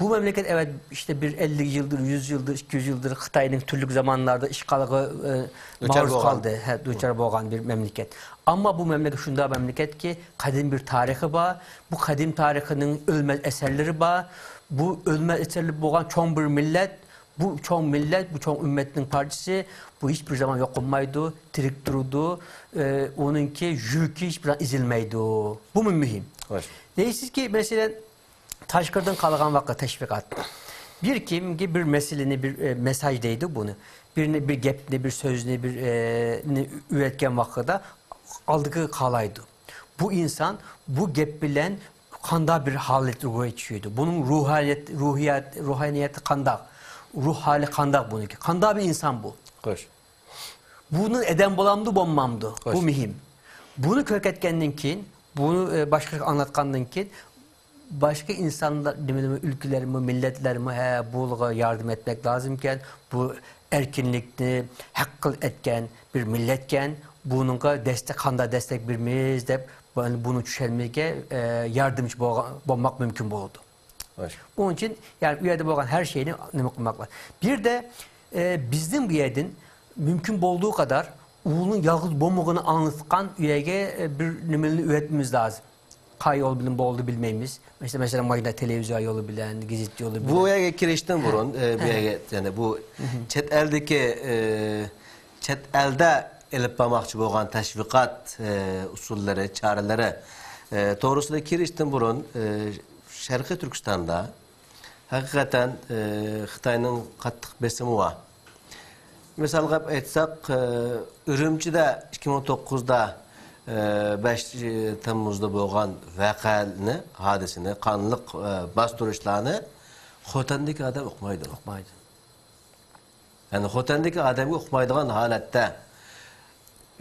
Bu memleket evet işte bir 50 yıldır, 100 yıldır, 200 yıldır Xitayning türlü zamanlarda işgalıga maruz kaldı, duçar boğan bir memleket. Ama bu memleket şunda memleket ki kadim bir tarihi var. Bu kadim tarihinin ölmez eserleri var. Bu ölmez eserleri boğan çoğun bir millet. Bu çoğun millet, bu çoğun ümmetinin partisi bu hiçbir zaman yok olmaydı, tirik durdu. Onunki yükü hiçbir zaman ezilmeydi. Bu mu mühim? Hoş. Değilsiz ki mesela Taşkır'dan kalan vakit teşvikat. Bir kim ki bir meseleni bir mesajdaydı bunu. Bir gepni, bir sözünü, bir üretken vakitte aldığı kalaydı. Bu insan bu gep bilen kanda bir halet ruhu içiyordu. Bunun ruhaniyeti kandak. Ruh hali kandak bununki. Kanda bir insan bu. Hoş. Bunun eden bulamdı, bombamdı. Hoş. Bu mühim. Bunu köketkendinkin, bunu başka anlatkandinkin, başka insanlar, ülkelerimi, milletlerimi buluğa yardım etmek lazımken, bu erkinlikni hakkıl etken bir milletken, bununla kanda destek birimiz de bunu düşürmeye yardımcı olmak mümkün oldu. Hoş. Onun için yani üyede olan her şeyini kılmak var. Bir de bizim üyenin mümkün olduğu kadar uğulun yalnız bomboğunu anlatkan üyeye bir numarını üretmemiz lazım. Kay yolu bilen, boldu bilmeyimiz. Mesela mayda televizyon yolu bilen, gizit yolu bilen. Bu yere kirişten burun, yani bu çet eldeki çet elde elip bamakçı boğan teşvikat usulleri, çareleri doğrusu da kirişten burun Şarkı Türkistan'da hakikaten Xitayning qattiq besimi var. Mesela aytsak, Ürümçi'de 2009'da 5 Temmuz'da bo'lgan voqeani, hadisini, qonliq bostirishlarni Xotandagi adam o'qimaydi. O'qimaydi. Yani Xotandagi adamga o'qimaydigan holatda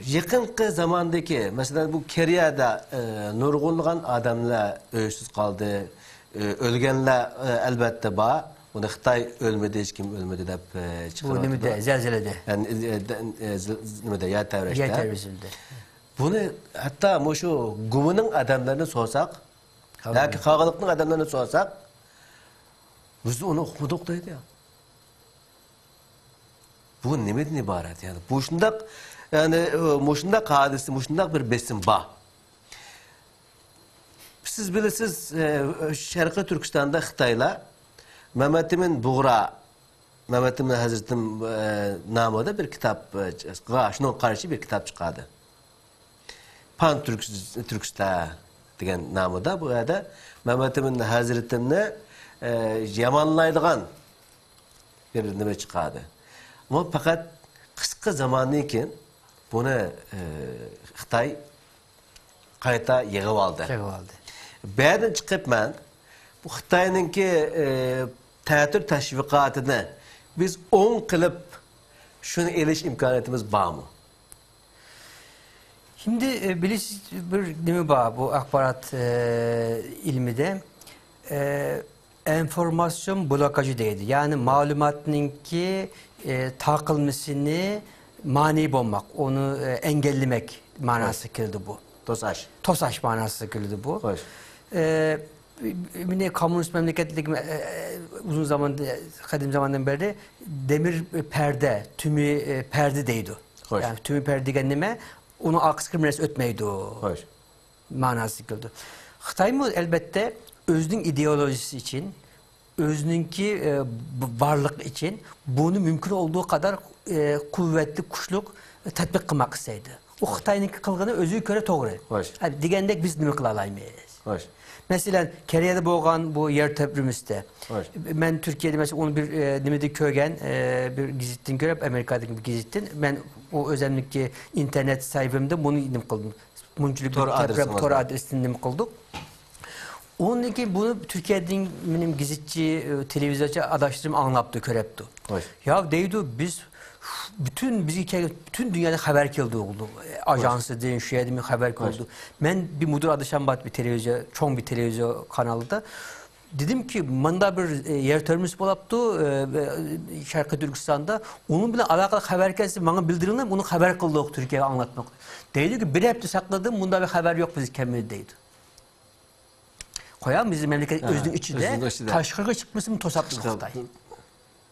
yaqinqi zamandaki, mesela bu Keriyada nurg'unlagan adamlar uysiz qoldi, ölgenler elbette var. Bunu Xitay ölmedi, hiç kim ölmedi deb çıkardı. Bu nimede, zelzelede. Yani nimede, yer teröriste. Yer teröristinde. Bunu hatta şu Gumu'nun adamlarını sorsak, belki Kağılık'ın adamlarını sorsak, biz onu okuduk dedi ya. Bu nimeden ibaret yani? Bu şundak, yani şundak hadisi, şundak bir besim var. Siz bilirsiniz, Şarkı Türkistan'da Xitayla Mehmet'imin Buğra, Mehmet'imin Hazretim namında bir kitap, şunun karşı bir kitap çıkardı. Pan Türkistan degen namında bu arada Mehmet'imin Hazretimni yamanlaydıgan bir nime çıkardı. Ama fakat kısa zamandan keyin bunu Xitay qayta yig'ib oldi. Ba'dan chiqib men bu Xitoyninki ta'tir tashviqotini biz 10 qilib shuni elish imkoniyatimiz bormi? Şimdi bilirsiniz bir nimi var bu akbarat ilmide enformasyon blokajı deydi. Yani malumatınki takılmasını mani olmak, onu engellemek manası kıldı bu. Tosaş. Tosaş manası kıldı bu. Hoş. Yine komünist memleketlik uzun zaman, kadim zamandan beri demir perde, tümü perde deydi. Hoş. Yani tümü perde genime onu akskırmines ötmeydi. Hoş. Manası kıldı. Xitay mı elbette özünün ideolojisi için, özününki varlık için bunu mümkün olduğu kadar kuvvetli, kuşluk tatbik kılmak isteydi. O Xitay'nınki kılgını özü göre doğru. Hoş. Yani digendek biz nime kılalaymayız. Hoş. Mesela Kore'de boğan bu yer tepremiste. Hoş. Ben Türkiye'de mesela onu bir nimede kögen bir gizittin görüp Amerika'daki bir gizittin. Ben o özellikle internet sayfamda bunu inim kıldım. Munculuk Tor adresini inim kıldık. Onun için bunu Türkiye'den benim gizitçi, televizyoncu adaşlarım anlattı, körepti. Ya deydi biz bütün dünyada haber keldi oldu. Ajansı deyin, şu yedim haber oldu. Ben bir müdür adaşım var bir televizyon, çok bir televizyon kanalında. Dedim ki manda bir yer terörist bulaptı Şarkı Türkistan'da. Onun bile alakalı haber kelse bana bildirildi. Bunu haber kıldık Türkiye'ye anlatmak. Dedi ki bir hafta sakladım. Bunda bir haber yok biz kemeri deydi. Koyan bizim memleket özünün içinde taşkırga çıkmasının tosaplı Xitay.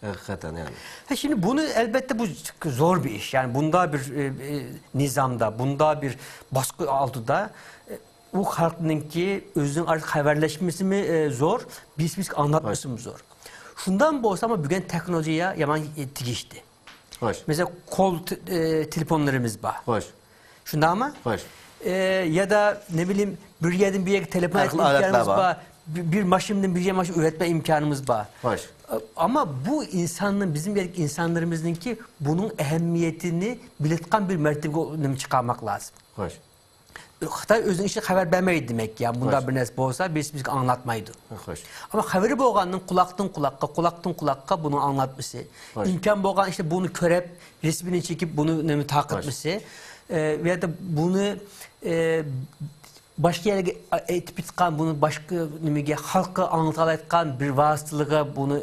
Hakikaten yani. Şimdi bunu elbette bu zor bir iş. Yani bunda bir nizamda, bunda bir baskı altıda o halkının ki özünün artık haberleşmesi mi zor, biz anlatması mı zor. Şundan bolsa ama bugün teknolojiye yaman tigişti. Hoş. Mesela kol telefonlarımız var. Hoş. Şunda ama? Hoş. Ya da ne bileyim bir yerden bir yere telefon etme imkanımız var. Bir maşından bir maşın üretme imkanımız var. Hoş. Ama bu insanın bizim insanlarımızın ki bunun ehemmiyetini belirtken bir mertebe çıkarmak lazım. Hoş. Xitay özünün işi haber vermeydi demek ya. Bunda bir nesbe olsa biz anlatmaydı. Hoş. Ama haberi boğanın kulaktan kulakka bunu anlatması. Hoş. İmkan boğan işte bunu körep, resmini çekip bunu takip etmesi. Veya da bunu başka yere etipitkan bunu başka nimege halka anlatalayetkan bir vasıtılığa bunu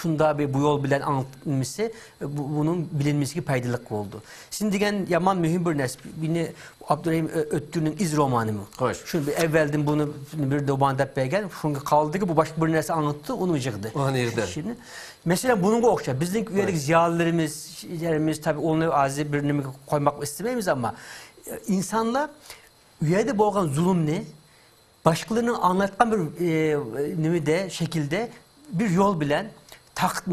şunda bir bu yol bilen anlatılması bunun bilinmesi ki paydalık oldu. Şimdi diyen yaman mühim bir nesbi. Yine Abdurrahim Öttürk'ün İz romanı mı? Hoş. Şimdi evvelden bunu bir dobanda peygen. Çünkü kaldı ki bu başka bir nesbi anlattı onu yıktı. Onu yıktı. Şimdi mesela bunun okşa. Bizim üyelik ziyalılarımız tabii onu azı birini koymak istemeyiz ama insanlar üyede boğan zulüm ne? Başkalarının anlatkan bir şekilde bir yol bilen takip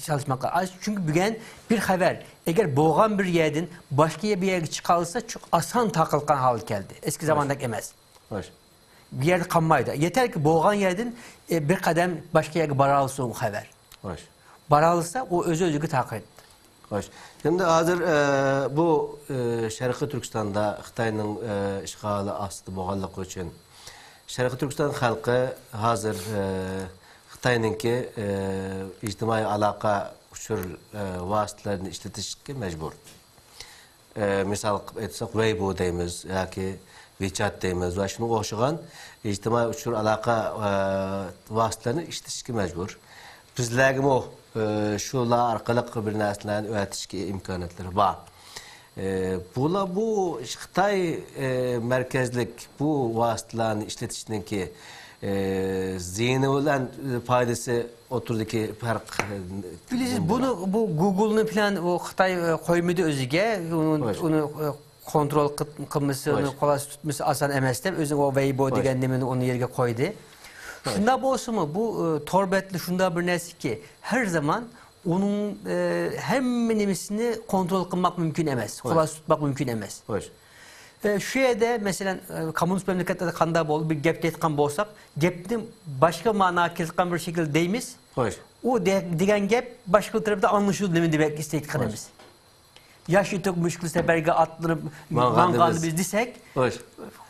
çalışmak lazım. Çünkü bugün bir haber eğer boğan bir yerden başka bir yere çıkarılsa çok asan takılkan hal geldi. Eski zamandaki emez. Hoş. Bir yerde kalmaydı. Yeter ki boğan yerden bir kadem başka yere baralsa o haber. Hoş. Baralsa o özü takip etti. Hoş. Şimdi hazır bu Şarkı Türkistan'da Xitay'ın işgali astı boğanlık için Şarkı Türkistan halkı hazır Xitay'ınki ictimai alaka uçur vasıtlarını işletişke mecbur. Misal etsek Weibo deyimiz, yaki WeChat deyimiz ve şunu oşuğan ictimai uçur alaka vasıtlarını işletişke mecbur. Bizlergim o şula arkalık bir neslerin öğretişki imkanatları var. Bu Xitay merkezlik bu vasıtaların işletişinin ki zihni olan faydası oturdaki fark. Bilirsiniz bu Google'ın falan o Xitay koymadı özüge onu kontrol kılması, onu kolay tutması asan emestem. Özün o Weibo degenlemini onu yerine koydu. Şunda bu olsun mu? Bu torbetli şunda bir nesi ki her zaman onun hemenisini kontrol kılmak mümkün emez. Kolay tutmak mümkün emez. Şu yerde mesela kamunuz memleketlerde kanda bol bir gep etken bolsak gepnin başka mana kesken bir şekilde deyimiz. O diyen gep başka tarafta anlaşılır demin demek istedik kanımız. Yaşı çok müşkül seferge atlanıp mangandı biz desek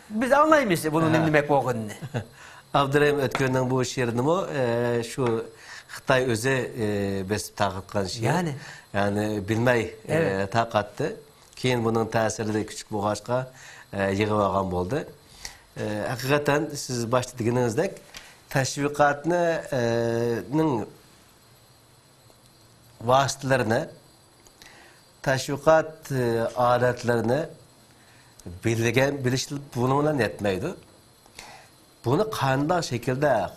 biz anlayamayız bunun ne demek olduğunu. Abdurrahim Ötkür'ün bu şiirini mi şu Xitay özü besip takıtkan şiir. Yani bilmey takattı. Keyin bunun təsiri de küçük boğaçqa yığıb alğan oldu. Hakikaten siz başta dediyinizdek təşviqatının vasıtlarını, təşviqat aletlerini bilişilip bununla etmeydi. Bunu kanunda şekilde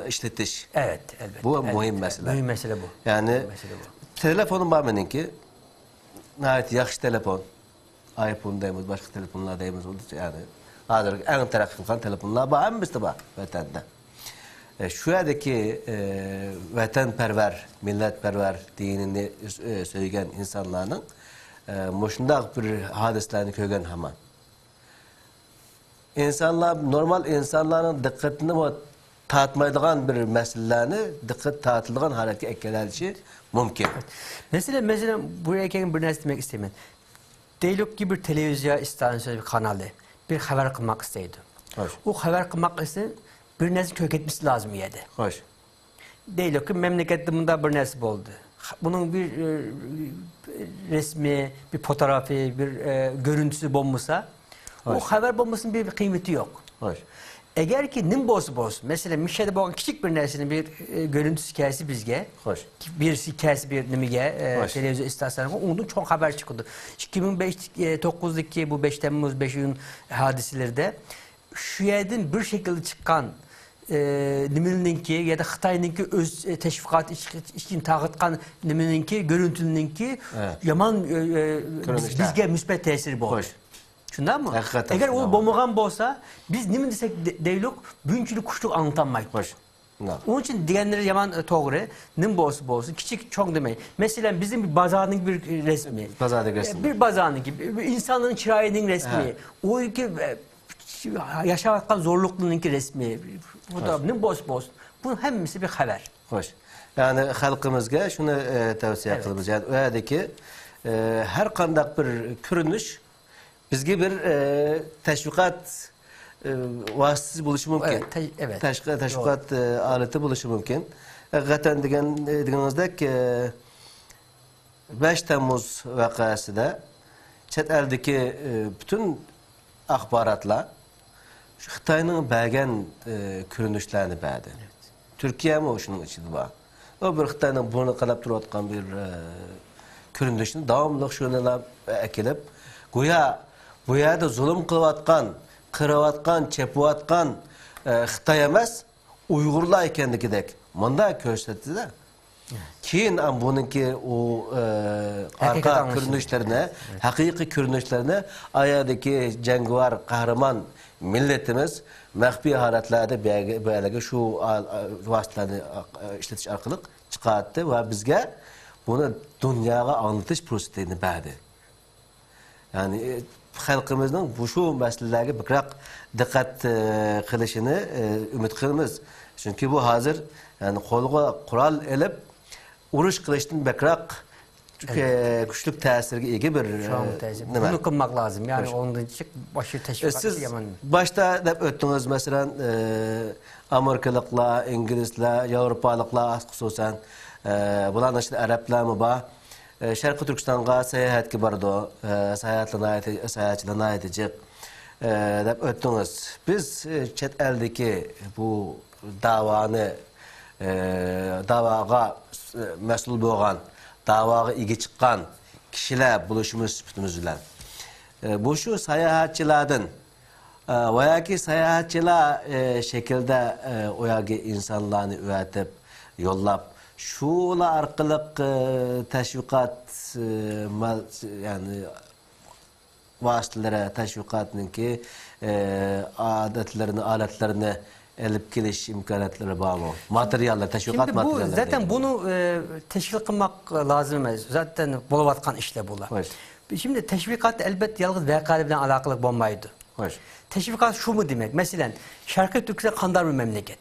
işletiş. Evet, elbette. Bu mühim mesele. Mühim mesele bu. Yani telefonum var benimki. Nəhayət yaxşı telefon. iPhone deyimiz, başka telefonlar deyimiz oldu. Yani hazır en terakki kılgan telefonlar var. Hemimiz de var vatanda. Şu yerdeki vatanperver, milletperver dinini söyleyen insanların muşundaq bir hadislerini köygen hemen. insanlar, normal insanların dikkatini bu tatmaydigan bir meselelerini dikkat tatıldıgan harekete eklenişi mümkün. Mesela buraya gelin bir narsa demek isteyeyim. Deylük gibi bir televizyon istasyonu bir kanalı bir haber kılmak isteydi. Hoş. O haber kılmak için bir narsa kök etmesi lazım yedi. Hoş. Deylük ki memlekette bunda bir narsa oldu. Bunun bir resmi, bir fotoğrafı, bir görüntüsü bulunmasa o haber bulmasının bir kıymeti yok. Hoş. Eğer ki nim boz mesela Mişe'de bu küçük bir nesnenin bir görüntüsü hikayesi bizge. Hoş. Bir hikayesi bir nimige televizyon istasyonu ondan çok haber çıktı. 2009'daki bu 5 Temmuz 5 gün hadiselerde şu yerden bir şekilde çıkan nimeninki ya da Xitay'ınki öz teşvikat için tağıtkan nimeninki görüntününki yaman bizge müspet tesiri bu. Şundan mı? Eğer o bombagan bolsa biz ne mi desek deylok büyünçülük kuşluk anlatanmayız. Hoş. Onun için diyenleri yaman doğru. Nim bolsun küçük çok demeyin. Mesela bizim bir bazarın bir resmi. Bazarın resmi. Bir bazarın gibi bir insanların çırağının resmi. O iki yaşamaktan zorluklunun resmi. Bu da nim bolsun. Bunun hepsi bir haber. Hoş. Yani halkımızga şunu tavsiye kılıyoruz. Yani öyle her kandak bir görünüş bizge bir teşvikat vasıtası buluşu mümkün. Evet. Teşvikat aleti buluşu mümkün. Hakikaten diğerinizde 5 Temmuz vakası da chet eldeki bütün akbaratla şu Xitay'ın belgen görünüşlerini verdi. Türkiye mi o şunun içinde var? O bir Xitay'ın bunu kalap duratkan bir görünüşünü devamlı şöyle ekilip güya bu yerde zulüm kılıvatkan, kırıvatkan, çepuvatkan Xitay emas, Uygurlar ekendikidek. Manda köşetti de. Keyin bununki o arka görünüşlerine, hakiki görünüşlerine ayadaki cengivar, kahraman milletimiz mehbi haratlerde böyle şu vasıtalarını işletiş arkalık çıkarttı ve bizge bunu dünyaya anlatış prosesini verdi. Yani halkımızın bu şu meselelerine biraz dikkat kılışını ümit kılımız. Çünkü bu hazır yani kolga kural elip uruş kılıştın bekrak güçlük tesirge iyi bir bunu kılmak lazım. Yani onun için başı teşvikat siz yaman. Başta da öttünüz mesela Amerikalıkla, İngilizler, Avrupalıklar hususen bulardan işte Araplar mı var? Şarkı Türkistan'a seyahatki bardo, seyahatçilerine aitecek dep öttünüz. Biz chet eldeki bu davanı davaga mesul boğan, davaga igi çıkan kişiler buluşumuz süpütümüz bilen. Bu şu seyahatçilerden veya ki seyahatçiler şekilde oyagi insanlarını üretip, yollap, şula arkalık teşvikat yani vasıtalara teşvikatının ki adetlerini, aletlerini elip geliş imkanatları var mı? Materyaller, teşvikat materyaller. Şimdi bu zaten bunu teşvik kılmak lazım. Zaten bulavatkan işle bular. Şimdi teşvikat elbette yalnız vekale bilen alakalı olmaydı. Teşvikat şu mu demek? Mesela Şarkı Türkistan kandar bir memleket.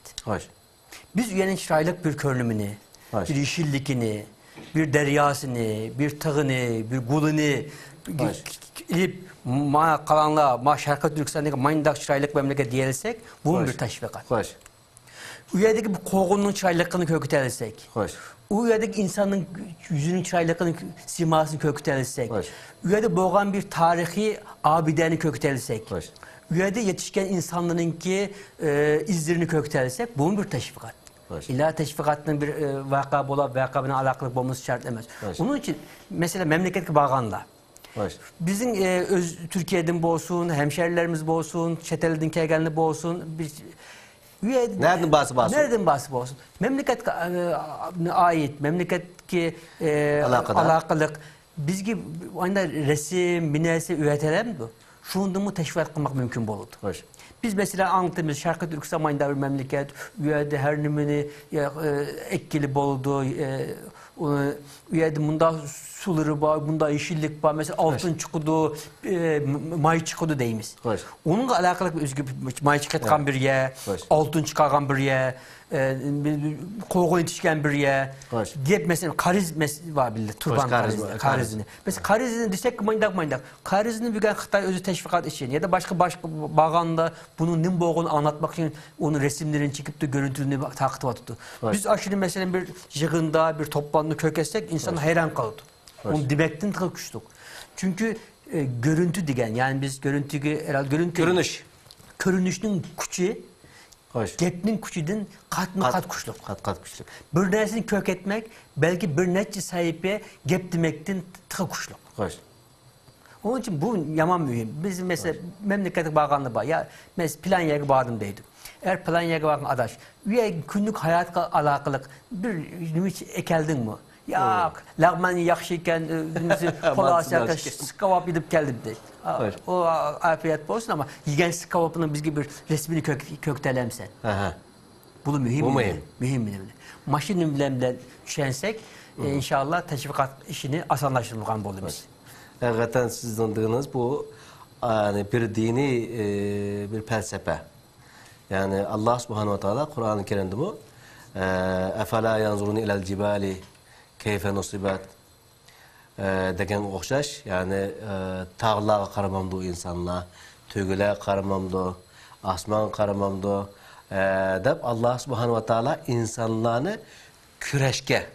Biz üyenin çıraylık bir körlümünü, bir yeşillikini, bir deryasını, bir tağını, bir gulunu ilip kalanla Şarkı Türkistan'daki mandak çıraylık memleket diyelsek bunun bir teşvikat. Üyedeki bu koğunun çıraylıkını kökütelsek, üyedeki insanın yüzünün çıraylıkını, simasını kökütelsek, üyede boğan bir tarihi abideni kökütelsek, üyede yetişken insanların ki izlerini kökütelsek bunun bir teşvikat. İlla teşvikatının bir vakabına alakalı olması şart demez. Onun için mesela memleket bağanla bizim Türkiye'den olsun, hemşerilerimiz olsun, çetelden kelgenli olsun, nereden bahsi olsun? Memleket ait, memleket ki alakalık. Biz gibi resim, binesi üretelim mi? Şunu mu teşvik etmek mümkün oldu. Biz mesela anlattığımız Şarkı Türkistan mayında bir memleket, üyede her nimini ekkili boldu, üyede bunda suları var, bunda yeşillik var, mesela altın çıkıdı, may çıkıdı deyimiz. Onunla alakalı bir özgür may çıkartkan bir yer, altın çıkargan bir yer, koğun yetişken bir yer, diye mesela kariz var bildi, turban karizini. Mesela karizini desek mandak. Karizini bir Xitay özü teşvikat için ya da başka bağanda bunun ne olduğunu anlatmak için onun resimlerini çekip de görüntülerini takip tuttu. Biz aşırı mesela bir yığında, bir toplantıda köketsek insan hayran kaldı. Onu demekten tıkıştık. Çünkü görüntü digen, yani biz görüntüyü herhalde görünüşün küçüğü, gepnin küçüğünden kat kuşluk. Kat kuşluk. Bir nesini kök etmek, belki bir netçi sahibi gep demekten tıkışlık. Onun için bu yaman mühim. Bizim mesela memleketlik bağlandı var. Ya mesela plan yeri bağdım deydim. Eğer plan yeri bağlı adaş, üye günlük hayatla alakalı bir hiç ekeldin mi? Ya lağman yaxşıyken kolasya skavap edip geldim de. O afiyet olsun ama yiyen skavapının biz gibi bir resmini köktelemsen. Bu mühim. Maşin bilemden düşensek inşallah teşvikat işini asanlaştırılgan bolumuz. Hakikaten siz anladığınız bu yani bir dini bir felsefe. Yani Allah Subhanahu ve Teala Kur'an-ı Kerim'de bu efela yanzuruni ilal cibali keyfe nusibat degen oxşaş, yani tağlağa qaramamdı insanlar, tögüle qaramamdı, asman qaramamdı dep Allah Subhanahu ve Teala insanlarını küreşke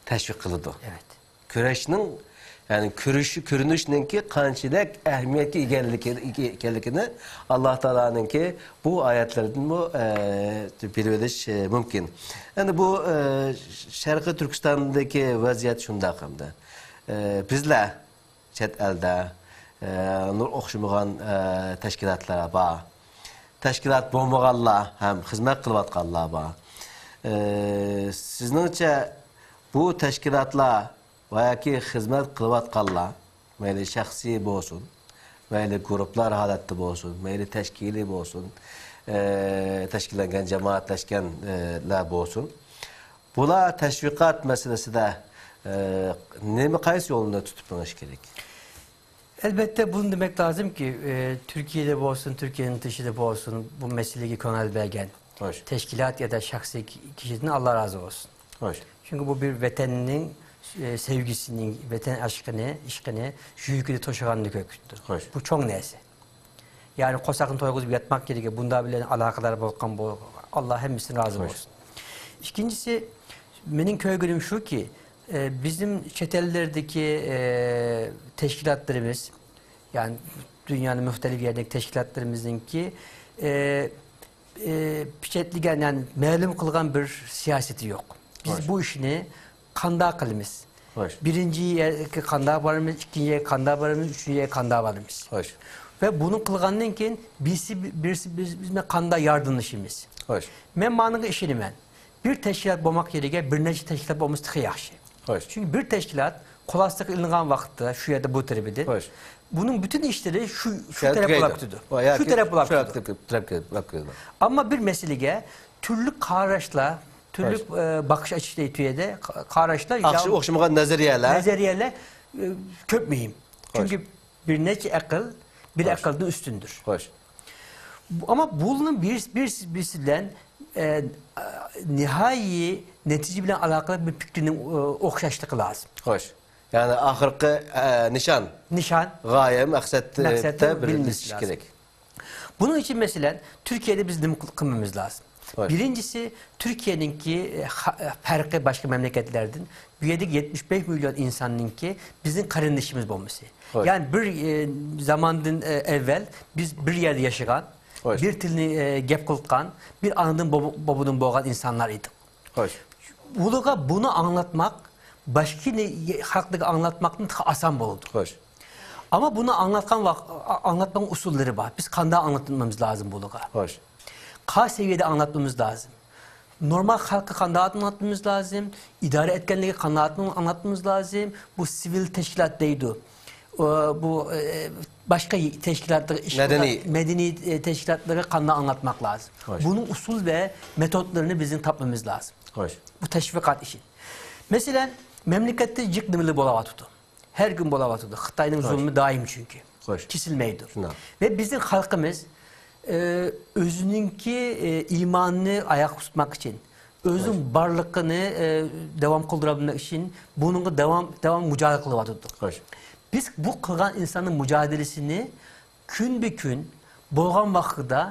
teşvik kılıdı. Evet. Küreşnin yani körünüşünki kançıdak ehemmiyetli egenligini Allah Teala'nın ki bu ayetlerden bu biliriş mümkün. Yani bu Şarkı Türkistan'daki vaziyet şunda hamda. Bizler chet elde nur oxşumağan teşkilatlara ba. Teşkilat bombağalla hem hizmet kılvatqalla ba. Sizningçe bu teşkilatlar vayaki hizmet kılvatqalla, meyli şahsi bolsun, meyli gruplar halatı bolsun, meyli teşkili bolsun, teşkillengen cemaatleşkenler bolsun. Bula teşvikat meselesi de nemi kayıs yolunda tutulmuş gerek? Elbette bunu demek lazım ki Türkiye'de olsun, Türkiye'nin dışında olsun bu meseleyi konal belgen. Teşkilat ya da şahsi kişiden Allah razı olsun. Çünkü bu bir vatanının sevgisinin, vatan aşkını, işkini, şüyükünü toşağanını köküttü. Bu çok neyse. Yani kosakın toyguz yatmak gerekiyor. Bunda bile alakalar bolkan bu. Allah hepimizin razı olsun. İkincisi, benim köygünüm şu ki, bizim çetellerdeki teşkilatlarımız, yani dünyanın muhtelif yerindeki teşkilatlarımızınki piçetligen, yani məlum kılgan bir siyaseti yok. Biz bu işini kanda kılımız. Birinci kanda varımız, ikinci kanda varımız, üçüncü kanda varımız. Ve bunu kılganın ki bizim kanda yardımlaşımız. Ben manığı işini ben. Bir teşkilat bulmak yerine bir neçe teşkilat bulmamız tıkı yaxşı. Çünkü bir teşkilat kolastık ilinan vaxtda şu yerde bu tarafidir. Bunun bütün işleri şu taraf bulaktıdır. Şu taraf bulaktıdır. Ama bir meseleye türlü karaşla, türlü bakış açısıyla itüyede karaşla okşamağa nazariyeler köp mühim. Çünkü bir neçe akıl bir akıldan üstündür. Ama bunun birisinden nihai netice bilen alakalı bir fikrinin okşaşlığı lazım. Yani ahırkı nişan, gaye, maksette bilinmesi gerek. Bunun için mesela Türkiye'de biz ne kılmamız lazım? Birincisi Türkiye'ninki farklı başka memleketlerden büyüdük 75 milyon insanınki bizim kardeşimiz olması. Yani bir zamandan evvel biz bir yerde yaşayan, bir tilini gep kılkan, bir anadın babunun boğan insanlar idik. Bunu anlatmak, başka halklığı anlatmaktan asan oldu. Ama bunu anlatmanın usulleri var. Biz kanda anlatmamız lazım bunu. K seviyede anlatmamız lazım. Normal halkı kanda anlatmamız lazım. İdare etkenliği kanda anlatmamız lazım. Bu sivil teşkilat değildi. Bu başka teşkilatları, Medeni teşkilatları kanla anlatmak lazım. Hoş. Bunun usul ve metotlarını bizim tapmamız lazım. Hoş. Bu teşvikat işi. Mesela memlekette cıknımlı bolavatıdı. Her gün bolavatıdı. Xitayning zulmü daim çünkü. Hoş. Kesilmeydi. Şuna. Ve bizim halkımız özününki imanını ayak tutmak için, özün barlığını devam kıldırabilmek için bunun devam mücadele kılıvatıdı. Hoş. Biz bu kılgan insanın mücadelesini gün bir gün bolgan vakitte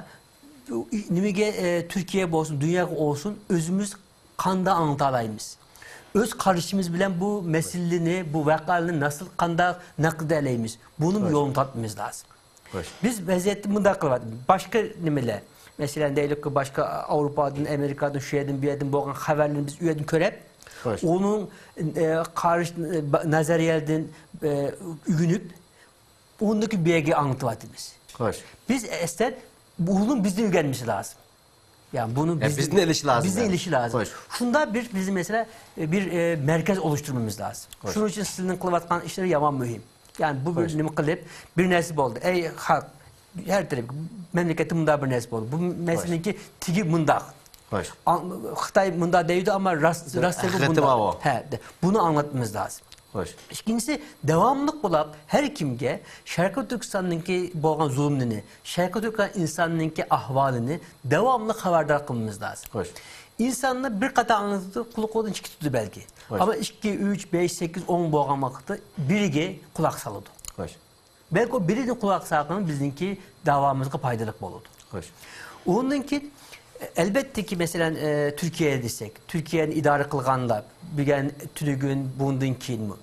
Türkiye olsun, dünya olsun özümüz kanda anlatalayımız. Öz kardeşimiz bilen bu meselini, bu vakalını nasıl kanda nakl edeyimiz. Bunun yolunu tatmamız lazım. Hoş. Biz vaziyeti mındaklı başka nimeler. Mesela deylik ki başka Avrupa'dan, Amerika'dan, şu yerden bir yerden bolgan haberlerini biz üyedin körep. Hoş. Onun karşı nazariyelden ügünüp ondaki bilgi anlatıvatımız. Hoş. Biz ester bunun bizden ügenmesi lazım. Yani bunu bizden ilişki lazım. Bizden Yani. ilişki lazım. Hoş. Şunda bizim mesela bir merkez oluşturmamız lazım. Hoş. Şunun için sizin kılıvatkan işleri yaman mühim. Yani bu Hoş. bir kılıp bir nesip oldu. Ey halk her taraf memleketi mında bir nesip oldu. Bu meseleninki tigi mındak. Hoş. Xitay mında değildi ama rastlığı bunda. Bunu anlatmamız lazım. Hoş. İkincisi devamlılık bulup her kimge Şarkı Türkistan'ınki bolgan zulümünü, Şarkı Türkistan insanınki ahvalini devamlı haberdar kılmamız lazım. Hoş. İnsanlar bir kata anlatıldı, kulak olun çıkı tuttu belki. Hoş. Ama 2, 3, 5, 8, 10 bolgan vakitte birige kulak salıdı. Hoş. Belki o birinin kulak salgını bizimki davamızga paydalık boludu. Hoş. Onunki elbette ki mesela Türkiye'ye desek, Türkiye'nin idare kılganda bilgen tülügün bundan keyin mi?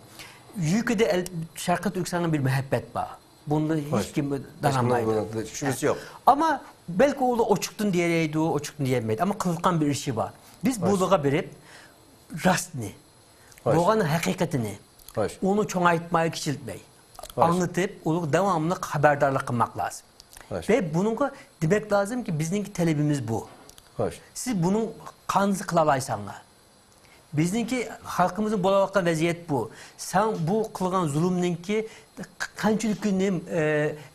Yüküde Şarkı Türkistan'ın bir muhabbet var. Bunda hiç kim danamaydı. Şurası yok. Ama belki oğlu oçuktun diyereydi, oçuktun diyemeydi. Ama kılkan bir işi var. Biz buluğa berip rastni, boğanın hakikatini, onu çoğaltmaya küçültmeyi, anlatıp onu devamlı haberdarlık kılmak lazım. Hoş. Ve bununla demek lazım ki bizimki talebimiz bu. Hoş. Siz bunun kanınızı kılalaysanlar. Bizimki halkımızın bolavakka vaziyet bu. Sen bu kılgan zulümünki kançılıkını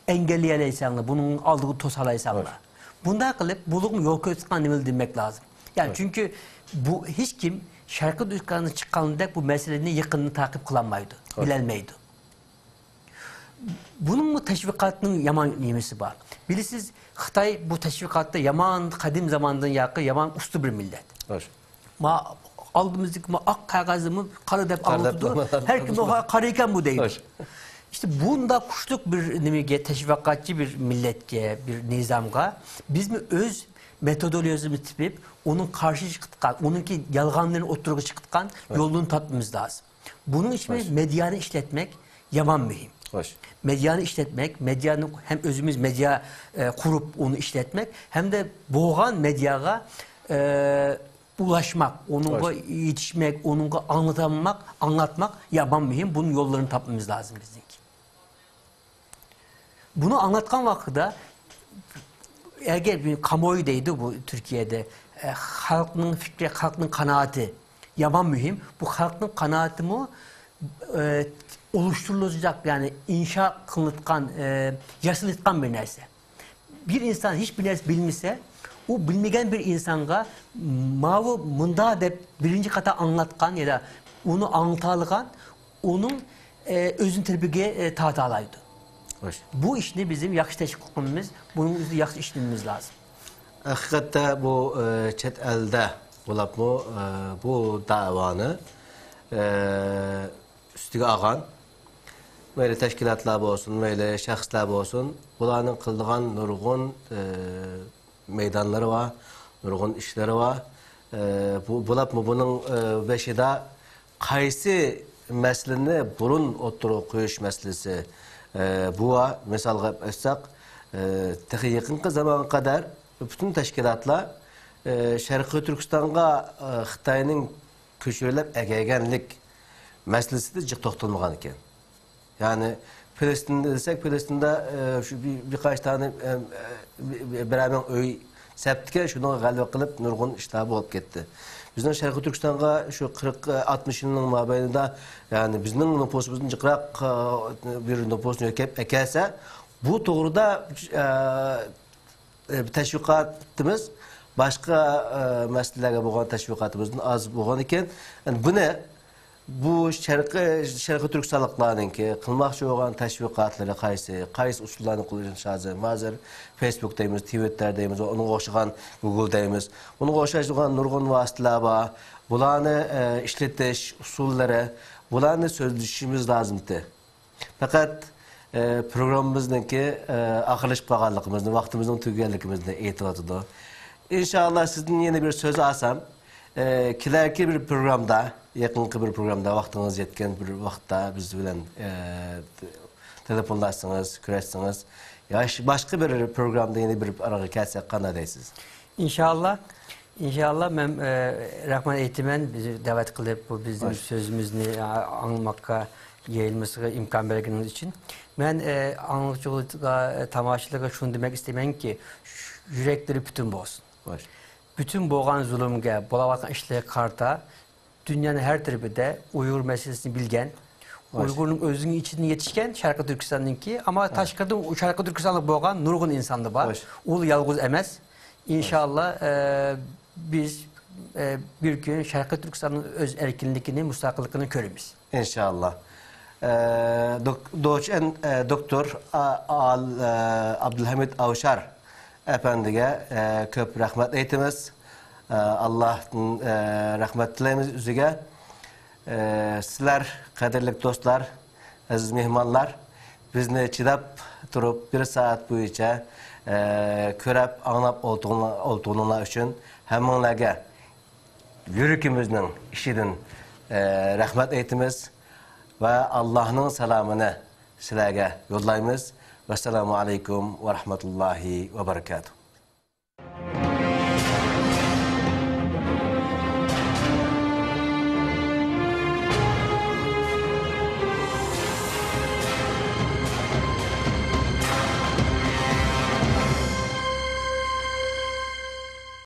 engelleyeleysenler, bunun aldığı tosalaysanlar. Bunda kılıp buluğun yol kötüsünden nimel demek lazım. Yani çünkü bu hiç kim Şarkı Türkistan'ın çıkanında bu meselenin yakınını takip kılanmaydı, bilenmeydi. Bunun mu teşvikatının yaman yemesi var. Bilirsiniz Xitay bu teşvikatta yaman kadim zamandan yakın yaman uslu bir millet. Hoş. Ma aldığımızdık mı ak kağızımı karı dep anlatıdı. Her kim o karıyken bu değil. Hoş. İşte bunda kuşluk bir nimege teşvikatçı bir milletke, bir nizamga biz mi öz metodolojimizi tipip onun karşı çıktıkan, onunki yalganların oturuğa çıktıkan yolunu tatmamız lazım. Bunun için medyanı işletmek yaman mühim. Hoş. Medyanı işletmek, medyanı hem özümüz medya kurup onu işletmek hem de boğan medyaya ulaşmak, onunla yetişmek, onunla anlatmak yaman mühim. Bunun yollarını tapmamız lazım bizimki. Bunu anlatkan vakitte eğer bir kamuoyudaydı bu Türkiye'de halkın fikri, halkın kanaati yaman mühim. Bu halkın kanaati mi oluşturulacak yani inşa kılıtkan, yaşılıtkan bir nerse. Bir insan hiçbir nerse bilmişse o bilmegen bir insanga mavu mında dep birinci kata anlatkan ya da onu anlatalıkan onun özün terbiyeye tahtalaydı. Bu işini bizim yakış teşvikimiz, bunun yakış işlememiz lazım. Hakikaten bu çet elde bu davanı üstüge ağan böyle teşkilatlar olsun, böyle şahıslar olsun, bunların kıldığın nurgun meydanları var, nurgun işleri var. Bunun beşide kaysı meselini burun oturup koyuş meselesi bu var. Mesela etsek yakın zamana kadar bütün teşkilatlar Şarkı Türkistan'a Xitayning köçürülüp egegenlik meselesi de cık toxtalmagan ekan. Yani Filistin'de desek Filistin'de şu birkaç tane beraber öy septike şunu galip kılıp nurgun iştabı olup gitti. Bizden Şarkı Türkistan'a şu 40-60 yılının mabeyinde yani bizden nüfusumuzun cıkrak bir nüfusunu ekelse Bu doğruda teşvikatımız başka meselelerge bo'lgan teşvikatımızın az bo'lgan ekan. Yani bu Şarkı Türkistonliklarninki qilmoqchi bo'lgan teşvikatları qaysi usullarni qo'llanishadi? Hozir Facebook deymiz, Twitter deymiz, onun o'xshagan Google deymiz. Onun o'xshagan nurg'un vositalar bor. Bularni ishlatish usullari, bularni so'zlashimiz lozimdi. Faqat programımızdaki ahırlaşıp kalganlıkımızı, vaktimizin tükenlikimizni aytıp İnşallah sizden yeni bir söz alsam, kilerki bir programda, yakınki bir programda, vaktiniz yetken bir vakta biz bilen telefonlaşsınız, küreşsiniz. Ya başka bir programda yeni bir araya gelsek kanadaysınız. İnşallah. İnşallah ben Rahman eğitimen bizi davet kılıp bu bizim sözümüzü anlamakka yayılmasına imkan verdiğiniz için. Ben anlıkçılıkla, tamaşalıkla şunu demek istemem ki yürekleri bütün boğsun. Bütün boğan zulümge, boğan işleri karta, dünyanın her tarafında Uygur meselesini bilgen, Uygur'un özünün içinde yetişken Şarkı Türkistan'ınki ama taşkırdım Şarkı Türkistan'lık boğan nurgun insandı var. Ul yalgız emez. İnşallah biz bir gün Şarkı Türkistan'ın öz erkinliğini, müstakilliğini körümüz. İnşallah. Doktor Abdülhamid Avşar efendiye köp rahmet eytimiz. Allah'ın rahmet dileyimiz üzüge. Sizler, kaderlik dostlar, aziz mehmanlar, bizni çidap durup bir saat boyunca körep anlap olduğuna için hemenlerge yürekimizin işidin rahmet eytimiz ve Allah'ın selamını sizlerge yollayımız. Vesselamu aleyküm ve rahmetullahi ve berekatuhu.